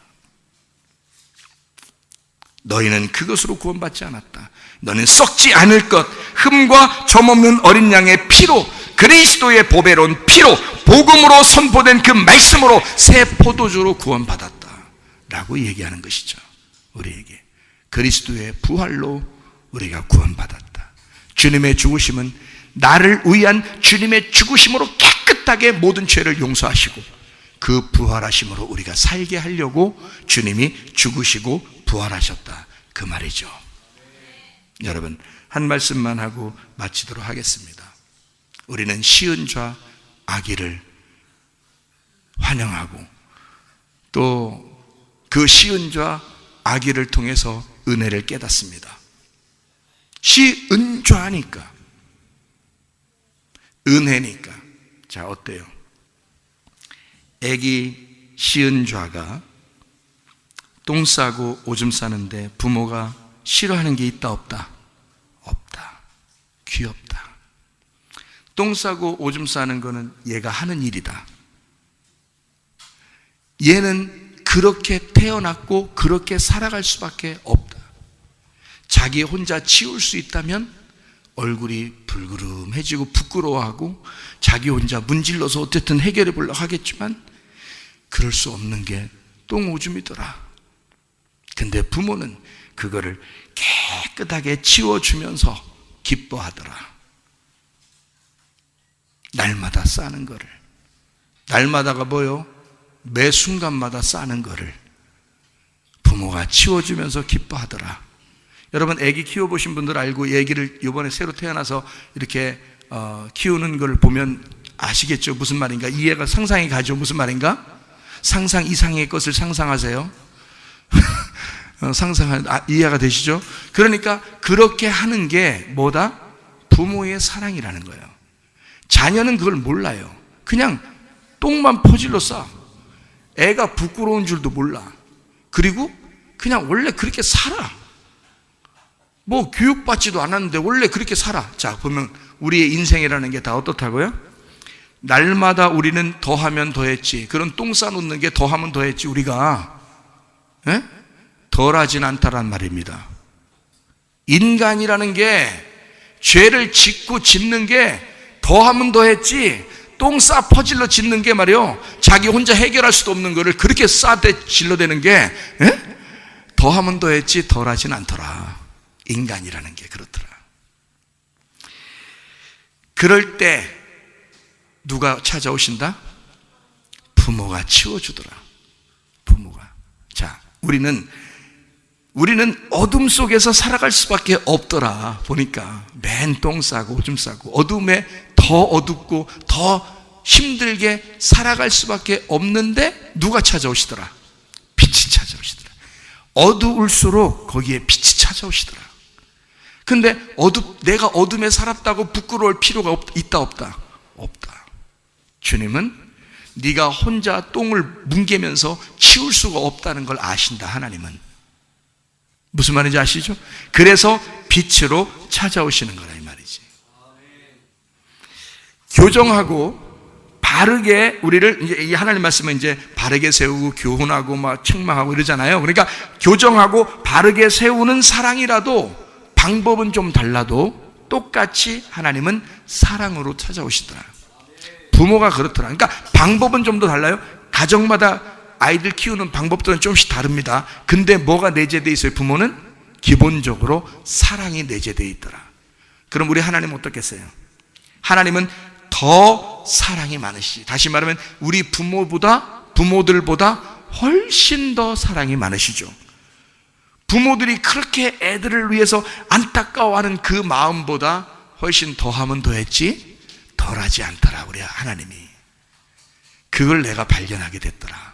너희는 그것으로 구원받지 않았다. 너는 썩지 않을 것, 흠과 점없는 어린 양의 피로, 그리스도의 보배로운 피로, 복음으로 선포된 그 말씀으로 새 포도주로 구원받았다 라고 얘기하는 것이죠. 우리에게 그리스도의 부활로 우리가 구원받았다. 주님의 죽으심은 나를 위한 주님의 죽으심으로 깨끗하게 모든 죄를 용서하시고 그 부활하심으로 우리가 살게 하려고 주님이 죽으시고 부활하셨다, 그 말이죠. 여러분, 한 말씀만 하고 마치도록 하겠습니다. 우리는 시은좌 아기를 환영하고 또 그 시은좌 아기를 통해서 은혜를 깨닫습니다. 시은좌니까, 은혜니까. 자, 어때요? 아기 시은좌가 똥 싸고 오줌 싸는데 부모가 싫어하는 게 있다 없다? 없다. 귀엽다. 똥 싸고 오줌 싸는 거는 얘가 하는 일이다. 얘는 그렇게 태어났고 그렇게 살아갈 수밖에 없다. 자기 혼자 치울 수 있다면 얼굴이 불그름해지고 부끄러워하고 자기 혼자 문질러서 어쨌든 해결해 보려고 하겠지만 그럴 수 없는 게 똥 오줌이더라. 근데 부모는 그거를 깨끗하게 치워주면서 기뻐하더라. 날마다 싸는 거를. 날마다가 뭐요? 매 순간마다 싸는 거를 부모가 치워주면서 기뻐하더라. 여러분, 애기 키워보신 분들 알고, 애기를 이번에 새로 태어나서 이렇게 키우는 걸 보면 아시겠죠? 무슨 말인가? 이해가, 상상이 가죠? 무슨 말인가? 상상 이상의 것을 상상하세요? 이해가 되시죠? 그러니까 그렇게 하는 게 뭐다? 부모의 사랑이라는 거예요. 자녀는 그걸 몰라요. 그냥 똥만 퍼질러 싸. 애가 부끄러운 줄도 몰라. 그리고 그냥 원래 그렇게 살아. 뭐 교육받지도 않았는데 원래 그렇게 살아. 자, 보면 우리의 인생이라는 게 다 어떻다고요? 날마다 우리는 더하면 더했지. 그런 똥 싸놓는 게 더하면 더했지. 우리가 덜하진 않다란 말입니다. 인간이라는 게 죄를 짓는 게 더하면 더했지, 똥 싸 퍼질러 짓는 게 말이요, 자기 혼자 해결할 수도 없는 거를 그렇게 싸대 질러대는 게 더하면 더했지 덜하진 않더라. 인간이라는 게 그렇더라. 그럴 때 누가 찾아오신다? 부모가 치워주더라. 부모가. 자, 우리는 어둠 속에서 살아갈 수밖에 없더라. 보니까 맨 똥 싸고 오줌 싸고 어둠에 더 어둡고 더 힘들게 살아갈 수밖에 없는데 누가 찾아오시더라? 빛이 찾아오시더라. 어두울수록 거기에 빛이 찾아오시더라. 근데 내가 어둠에 살았다고 부끄러울 필요가 있다 없다? 없다. 주님은 네가 혼자 똥을 뭉개면서 치울 수가 없다는 걸 아신다. 하나님은. 무슨 말인지 아시죠? 그래서 빛으로 찾아오시는 거라 이 말이지. 교정하고 바르게 우리를 이제 이 하나님 말씀은 이제 바르게 세우고 교훈하고 막 책망하고 이러잖아요. 그러니까 교정하고 바르게 세우는 사랑이라도 방법은 좀 달라도 똑같이 하나님은 사랑으로 찾아오시더라. 부모가 그렇더라. 그러니까 방법은 좀 더 달라요. 가정마다 아이들 키우는 방법들은 조금씩 다릅니다. 근데 뭐가 내재되어 있어요? 부모는 기본적으로 사랑이 내재되어 있더라. 그럼 우리 하나님은 어떻겠어요? 하나님은 더 사랑이 많으시지. 다시 말하면 우리 부모들보다 훨씬 더 사랑이 많으시죠. 부모들이 그렇게 애들을 위해서 안타까워하는 그 마음보다 훨씬 더하면 더했지 덜하지 않더라. 우리 하나님이. 그걸 내가 발견하게 됐더라.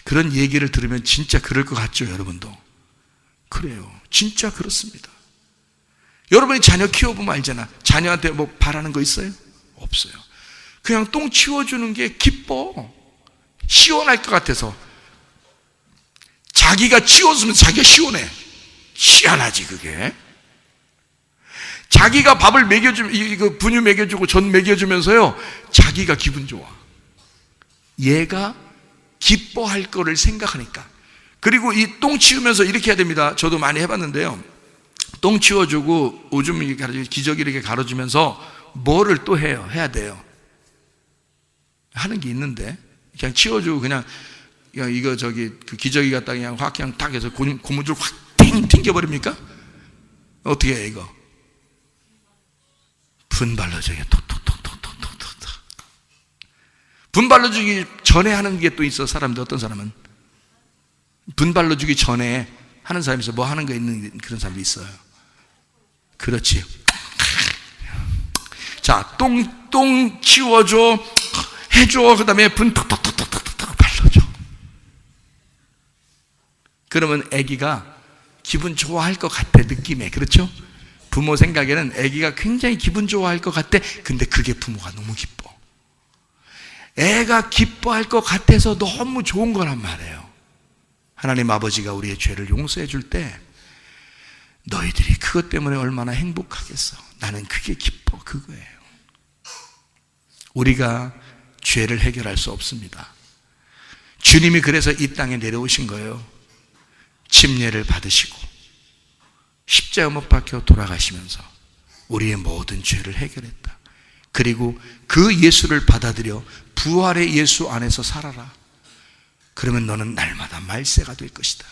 그런 얘기를 들으면 진짜 그럴 것 같죠, 여러분도? 그래요. 진짜 그렇습니다. 여러분이 자녀 키워보면 알잖아. 자녀한테 뭐 바라는 거 있어요? 없어요. 그냥 똥 치워주는 게 기뻐. 시원할 것 같아서. 자기가 치워주면 자기가 시원해. 희한하지 그게. 자기가 밥을 먹여주면, 분유 먹여주고 전 먹여주면서요, 자기가 기분 좋아. 얘가 기뻐할 거를 생각하니까. 그리고 이 똥 치우면서 이렇게 해야 됩니다. 저도 많이 해봤는데요. 똥 치워주고 오줌 기저귀 이렇게 가려주면서 뭐를 또 해야 돼요. 하는 게 있는데, 그냥 치워주고 그냥 이거 그 기저귀 갖다 그냥 딱 해서 고무줄 확 튕겨버립니까? 어떻게 해 이거? 분발러주기 톡톡톡톡톡톡톡. 분발러주기 전에 하는 게 또 있어. 사람들 어떤 사람은 분발러주기 전에 하는 사람이 있어. 뭐 하는 거 있는 그런 사람이 있어요. 그렇지. 자, 똥 치워줘, 해줘. 그 다음에 분 톡톡톡톡톡톡 발라줘. 그러면 아기가 기분 좋아할 것 같아, 느낌에. 그렇죠? 부모 생각에는 아기가 굉장히 기분 좋아할 것 같아. 근데 그게 부모가 너무 기뻐. 애가 기뻐할 것 같아서 너무 좋은 거란 말이에요. 하나님 아버지가 우리의 죄를 용서해 줄 때 너희들이 그것 때문에 얼마나 행복하겠어. 나는 그게 기뻐. 그거예요. 우리가 죄를 해결할 수 없습니다. 주님이 그래서 이 땅에 내려오신 거예요. 침례를 받으시고 십자가 못 박혀 돌아가시면서 우리의 모든 죄를 해결했다. 그리고 그 예수를 받아들여 부활의 예수 안에서 살아라. 그러면 너는 날마다 말세가 될 것이다.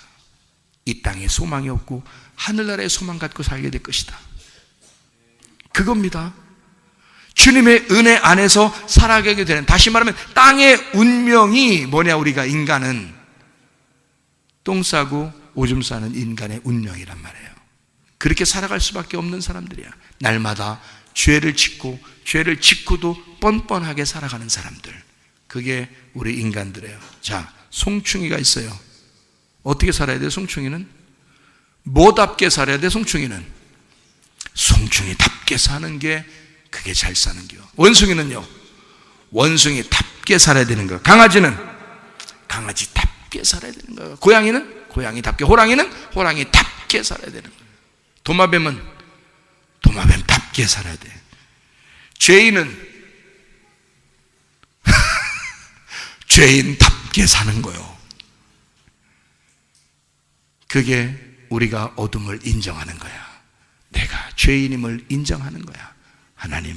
이 땅에 소망이 없고 하늘나라에 소망 갖고 살게 될 것이다. 그겁니다. 주님의 은혜 안에서 살아가게 되는, 다시 말하면 땅의 운명이 뭐냐, 우리가 인간은 똥 싸고 오줌 싸는 인간의 운명이란 말이에요. 그렇게 살아갈 수밖에 없는 사람들이야. 날마다 죄를 짓고도 뻔뻔하게 살아가는 사람들. 그게 우리 인간들이에요. 자, 송충이가 있어요. 어떻게 살아야 돼요? 송충이는 뭐답게 살아야 돼? 송충이는 송충이답게 사는 게 그게 잘 사는 겨. 원숭이는요, 원숭이답게 살아야 되는 거. 강아지는 강아지답게 살아야 되는 거. 고양이는 고양이답게, 호랑이는 호랑이답게 살아야 되는 거. 도마뱀은 도마뱀답게 살아야 돼. 죄인은 죄인답게 사는 거요. 그게 우리가 어둠을 인정하는 거야. 내가 죄인임을 인정하는 거야. 하나님,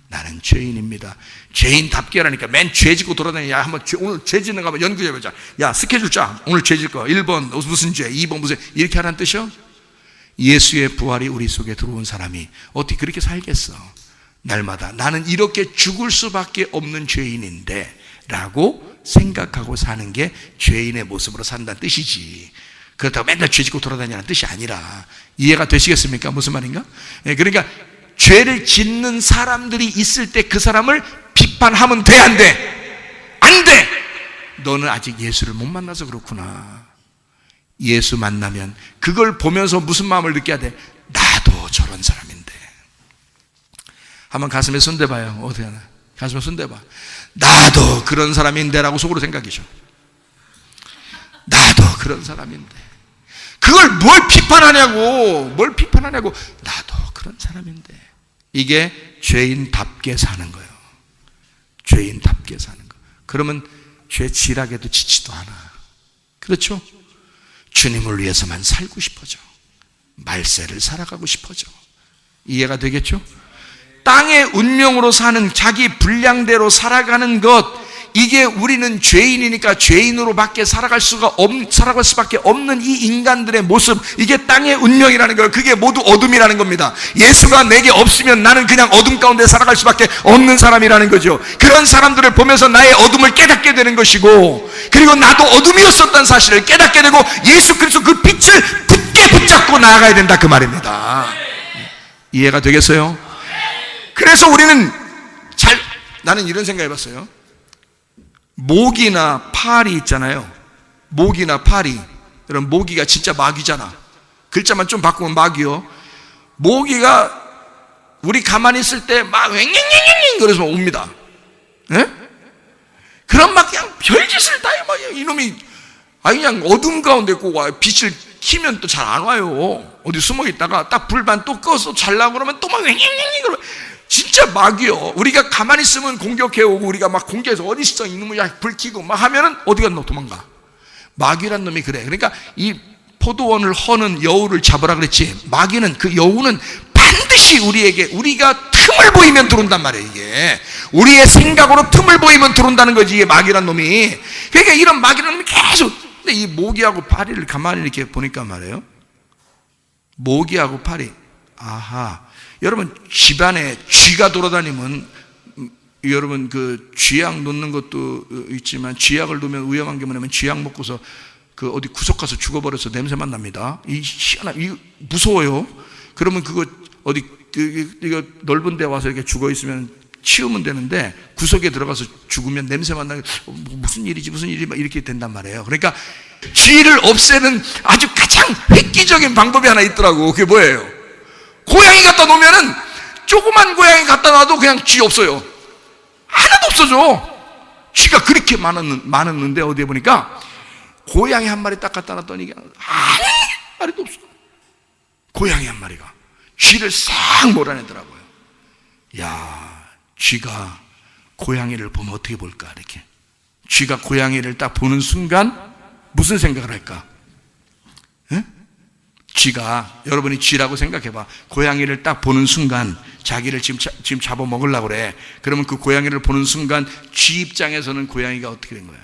나는 죄인입니다. 죄인답게라니까 맨 죄 짓고 돌아다니냐. 야, 한번 오늘 죄 짓는 거 한번 연구해보자. 야, 스케줄 짜. 오늘 죄 질 거. 1번 무슨 죄, 2번 무슨, 이렇게 하라는 뜻이요? 예수의 부활이 우리 속에 들어온 사람이 어떻게 그렇게 살겠어? 날마다 나는 이렇게 죽을 수밖에 없는 죄인인데 라고 생각하고 사는 게 죄인의 모습으로 산다는 뜻이지. 그렇다고 맨날 죄 짓고 돌아다니는 뜻이 아니라. 이해가 되시겠습니까? 무슨 말인가? 그러니까 죄를 짓는 사람들이 있을 때 그 사람을 비판하면 돼, 안 돼? 안 돼! 너는 아직 예수를 못 만나서 그렇구나. 예수 만나면 그걸 보면서 무슨 마음을 느껴야 돼? 나도 저런 사람인데. 한번 가슴에 손 대봐요. 어떻게 하나? 가슴에 손 대봐. 나도 그런 사람인데 라고 속으로 생각이죠. 나도 그런 사람인데. 그걸 뭘 비판하냐고. 뭘 비판하냐고. 나도 그런 사람인데. 이게 죄인답게 사는 거예요. 죄인답게 사는 거. 그러면 죄 지락에도 지치도 않아. 그렇죠? 주님을 위해서만 살고 싶어져. 말세를 살아가고 싶어져. 이해가 되겠죠? 땅의 운명으로 사는 자기 분량대로 살아가는 것, 이게 우리는 죄인이니까 죄인으로 밖에 살아갈 수밖에 없는 이 인간들의 모습, 이게 땅의 운명이라는 거예요. 그게 모두 어둠이라는 겁니다. 예수가 내게 없으면 나는 그냥 어둠 가운데 살아갈 수밖에 없는 사람이라는 거죠. 그런 사람들을 보면서 나의 어둠을 깨닫게 되는 것이고, 그리고 나도 어둠이었었다는 사실을 깨닫게 되고 예수 그리스도 그 빛을 굳게 붙잡고 나아가야 된다, 그 말입니다. 이해가 되겠어요? 그래서 우리는 나는 이런 생각 해봤어요. 모기나 파리 있잖아요. 모기나 파리. 여러분, 모기가 진짜 마귀잖아. 글자만 좀 바꾸면 마귀요. 모기가 우리 가만히 있을 때 막 왱왱왱왱 그래서 옵니다. 예? 그럼 막 그냥 별짓을 다 해. 막 이놈이 그냥 어둠 가운데 꼭 와요. 빛을 키면 또 잘 안 와요. 어디 숨어 있다가 딱 불만 또 꺼서 잘라고 그러면 또 막 왱왱왱 그러면 진짜 마귀요. 우리가 가만히 있으면 공격해오고, 우리가 막 공격해서 어디 있어 이놈을 불 켜고 막 하면은 어디가 너 도망가. 마귀란 놈이 그래. 그러니까 이 포도원을 허는 여우를 잡으라 그랬지. 마귀는, 그 여우는 반드시 우리가 틈을 보이면 들어온단 말이에요. 이게 우리의 생각으로 틈을 보이면 들어온다는 거지, 이게 마귀란 놈이. 그러니까 이런 마귀란 놈이 계속. 근데 이 모기하고 파리를 가만히 이렇게 보니까 말이에요, 모기하고 파리, 아하, 여러분 집안에 쥐가 돌아다니면, 여러분 그 쥐약 놓는 것도 있지만 쥐약을 놓으면 위험한 게 뭐냐면 쥐약 먹고서 그 어디 구석 가서 죽어버려서 냄새만 납니다. 이 무서워요. 그러면 그거 어디 이거 넓은 데 와서 이렇게 죽어 있으면 치우면 되는데, 구석에 들어가서 죽으면 냄새만 나게 무슨 일이지 막 이렇게 된단 말이에요. 그러니까 쥐를 없애는 아주 가장 획기적인 방법이 하나 있더라고. 그게 뭐예요? 고양이 갖다 놓으면은, 조그만 고양이 갖다 놔도 그냥 쥐 없어요. 하나도 없어져. 쥐가 그렇게 많았는데 어디에 보니까 고양이 한 마리 딱 갖다 놨더니 한 마리도 없어. 고양이 한 마리가 쥐를 싹 몰아내더라고요. 야, 쥐가 고양이를 보면 어떻게 볼까? 이렇게 쥐가 고양이를 딱 보는 순간 무슨 생각을 할까? 에? 쥐가, 여러분이 쥐라고 생각해봐. 고양이를 딱 보는 순간 자기를 지금 잡아먹으려고 그래. 그러면 그 고양이를 보는 순간 쥐 입장에서는 고양이가 어떻게 된 거야?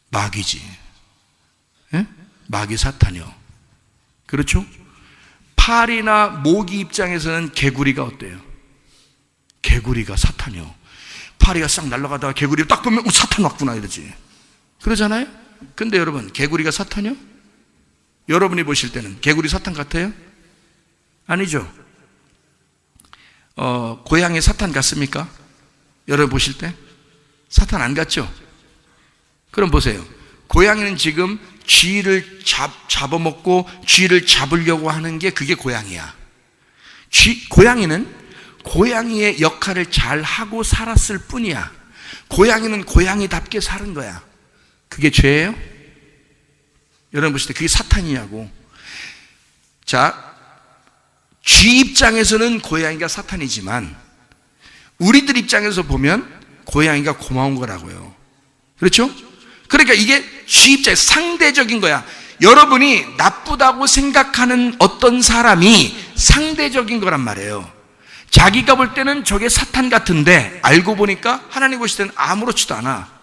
마귀지. 에? 마귀 사탄이요. 그렇죠? 파리나 모기 입장에서는 개구리가 어때요? 개구리가 사탄이요. 파리가 싹 날아가다가 개구리 딱 보면 사탄 왔구나 이러지. 그러잖아요? 근데 여러분, 개구리가 사탄이요? 여러분이 보실 때는 개구리 사탄 같아요? 아니죠. 고양이 사탄 같습니까? 여러분 보실 때? 사탄 안 같죠? 그럼 보세요. 고양이는 지금 쥐를 잡아먹고 쥐를 잡으려고 하는 게 그게 고양이야. 고양이는 고양이의 역할을 잘 하고 살았을 뿐이야. 고양이는 고양이답게 사는 거야. 그게 죄예요? 여러분 보실 때 그게 사탄이냐고. 자, 쥐 입장에서는 고양이가 사탄이지만 우리들 입장에서 보면 고양이가 고마운 거라고요. 그렇죠? 그러니까 이게 쥐 입장에 상대적인 거야. 여러분이 나쁘다고 생각하는 어떤 사람이 상대적인 거란 말이에요. 자기가 볼 때는 저게 사탄 같은데 알고 보니까 하나님 보실 때는 아무렇지도 않아.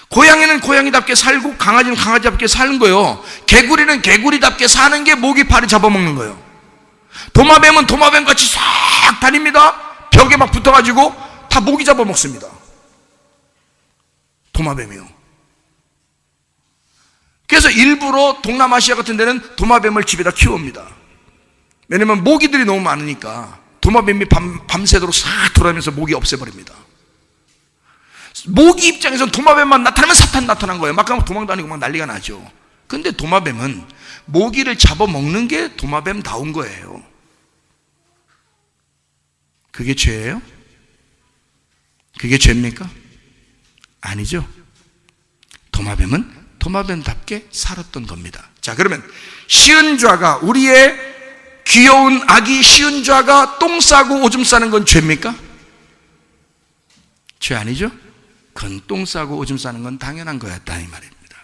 고양이는 고양이답게 살고 강아지는 강아지답게 사는 거예요. 개구리는 개구리답게 사는 게 모기 파리 잡아먹는 거예요. 도마뱀은 도마뱀같이 싹 다닙니다. 벽에 막 붙어가지고 다 모기 잡아먹습니다. 도마뱀이요. 그래서 일부러 동남아시아 같은 데는 도마뱀을 집에다 키웁니다. 왜냐면 모기들이 너무 많으니까 도마뱀이 밤새도록 싹 돌아다니면서 모기 없애버립니다. 모기 입장에서는 도마뱀만 나타나면 사탄 나타난 거예요. 막 도망다니고 막 난리가 나죠. 근데 도마뱀은 모기를 잡아먹는 게 도마뱀다운 거예요. 그게 죄예요? 그게 죄입니까? 아니죠. 도마뱀은 도마뱀답게 살았던 겁니다. 자, 그러면 시은좌가, 우리의 귀여운 아기 시은좌가 똥 싸고 오줌 싸는 건 죄입니까? 죄 아니죠? 그건 똥 싸고 오줌 싸는 건 당연한 거였다 이 말입니다.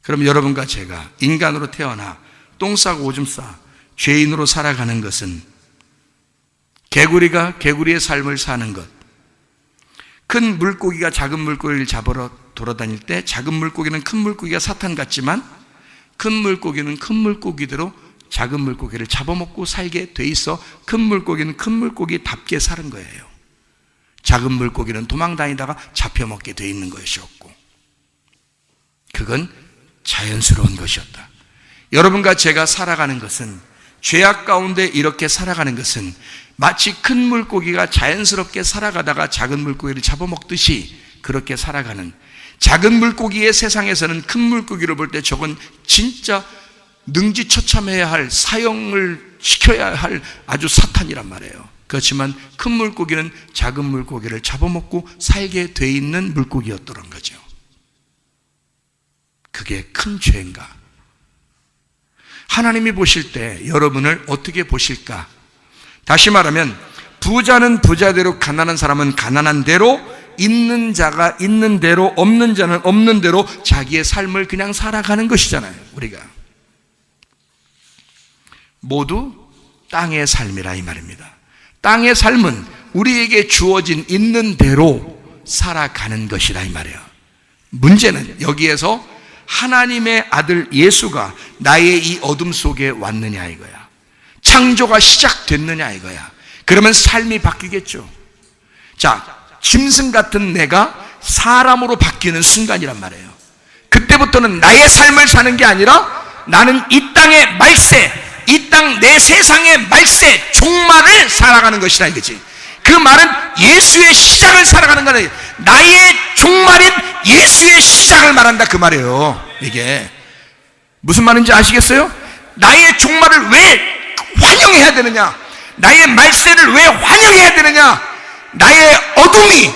그럼 여러분과 제가 인간으로 태어나 똥 싸고 오줌 싸 죄인으로 살아가는 것은 개구리가 개구리의 삶을 사는 것, 큰 물고기가 작은 물고기를 잡으러 돌아다닐 때 작은 물고기는 큰 물고기가 사탄 같지만 큰 물고기는 큰 물고기대로 작은 물고기를 잡아먹고 살게 돼 있어 큰 물고기는 큰 물고기답게 사는 거예요. 작은 물고기는 도망다니다가 잡혀먹게 돼 있는 것이었고, 그건 자연스러운 것이었다. 여러분과 제가 살아가는 것은, 죄악 가운데 이렇게 살아가는 것은 마치 큰 물고기가 자연스럽게 살아가다가 작은 물고기를 잡아먹듯이 그렇게 살아가는, 작은 물고기의 세상에서는 큰 물고기를 볼 때 저건 진짜 능지처참해야 할, 사형을 시켜야 할 아주 사탄이란 말이에요. 그렇지만 큰 물고기는 작은 물고기를 잡아먹고 살게 돼 있는 물고기였더란 거죠. 그게 큰 죄인가? 하나님이 보실 때 여러분을 어떻게 보실까? 다시 말하면 부자는 부자대로, 가난한 사람은 가난한 대로, 있는 자가 있는 대로, 없는 자는 없는 대로 자기의 삶을 그냥 살아가는 것이잖아요. 우리가 모두 땅의 삶이라 이 말입니다. 땅의 삶은 우리에게 주어진 있는 대로 살아가는 것이라 이 말이에요. 문제는 여기에서 하나님의 아들 예수가 나의 이 어둠 속에 왔느냐 이거야. 창조가 시작됐느냐 이거야. 그러면 삶이 바뀌겠죠. 자, 짐승 같은 내가 사람으로 바뀌는 순간이란 말이에요. 그때부터는 나의 삶을 사는 게 아니라 나는 이 땅의 말세, 이 땅 내 세상의 말세, 종말을 살아가는 것이라 이거지. 그 말은 예수의 시작을 살아가는 거예요. 나의 종말인 예수의 시작을 말한다 그 말이에요. 이게 무슨 말인지 아시겠어요? 나의 종말을 왜 환영해야 되느냐? 나의 말세를 왜 환영해야 되느냐? 나의 어둠이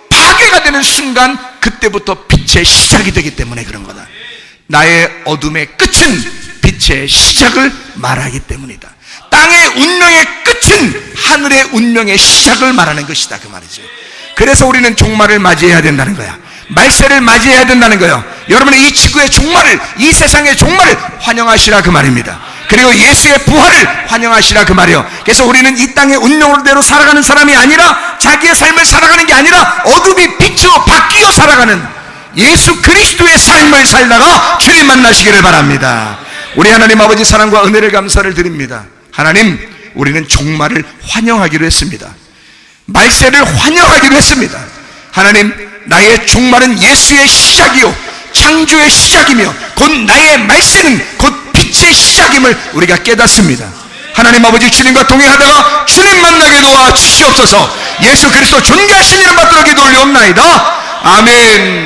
파괴가 되는 순간 그때부터 빛의 시작이 되기 때문에 그런 거다. 나의 어둠의 끝은 빛의 시작을 말하기 때문이다. 땅의 운명의 끝은 하늘의 운명의 시작을 말하는 것이다 그 말이죠. 그래서 우리는 종말을 맞이해야 된다는 거야. 말세를 맞이해야 된다는 거예요. 여러분의 이 지구의 종말을, 이 세상의 종말을 환영하시라 그 말입니다. 그리고 예수의 부활을 환영하시라 그 말이에요. 그래서 우리는 이 땅의 운명대로 살아가는 사람이 아니라, 자기의 삶을 살아가는 게 아니라 어둠이 빛으로 바뀌어 살아가는 예수 그리스도의 삶을 살다가 주님 만나시기를 바랍니다. 우리 하나님 아버지 사랑과 은혜를 감사를 드립니다. 하나님, 우리는 종말을 환영하기로 했습니다. 말세를 환영하기로 했습니다. 하나님, 나의 종말은 예수의 시작이요 창조의 시작이며 곧 나의 말세는 곧 빛의 시작임을 우리가 깨닫습니다. 하나님 아버지, 주님과 동행하다가 주님 만나게 도와 주시옵소서. 예수 그리스도 존귀하신 이름 받들어 기도 올리옵나이다. 아멘.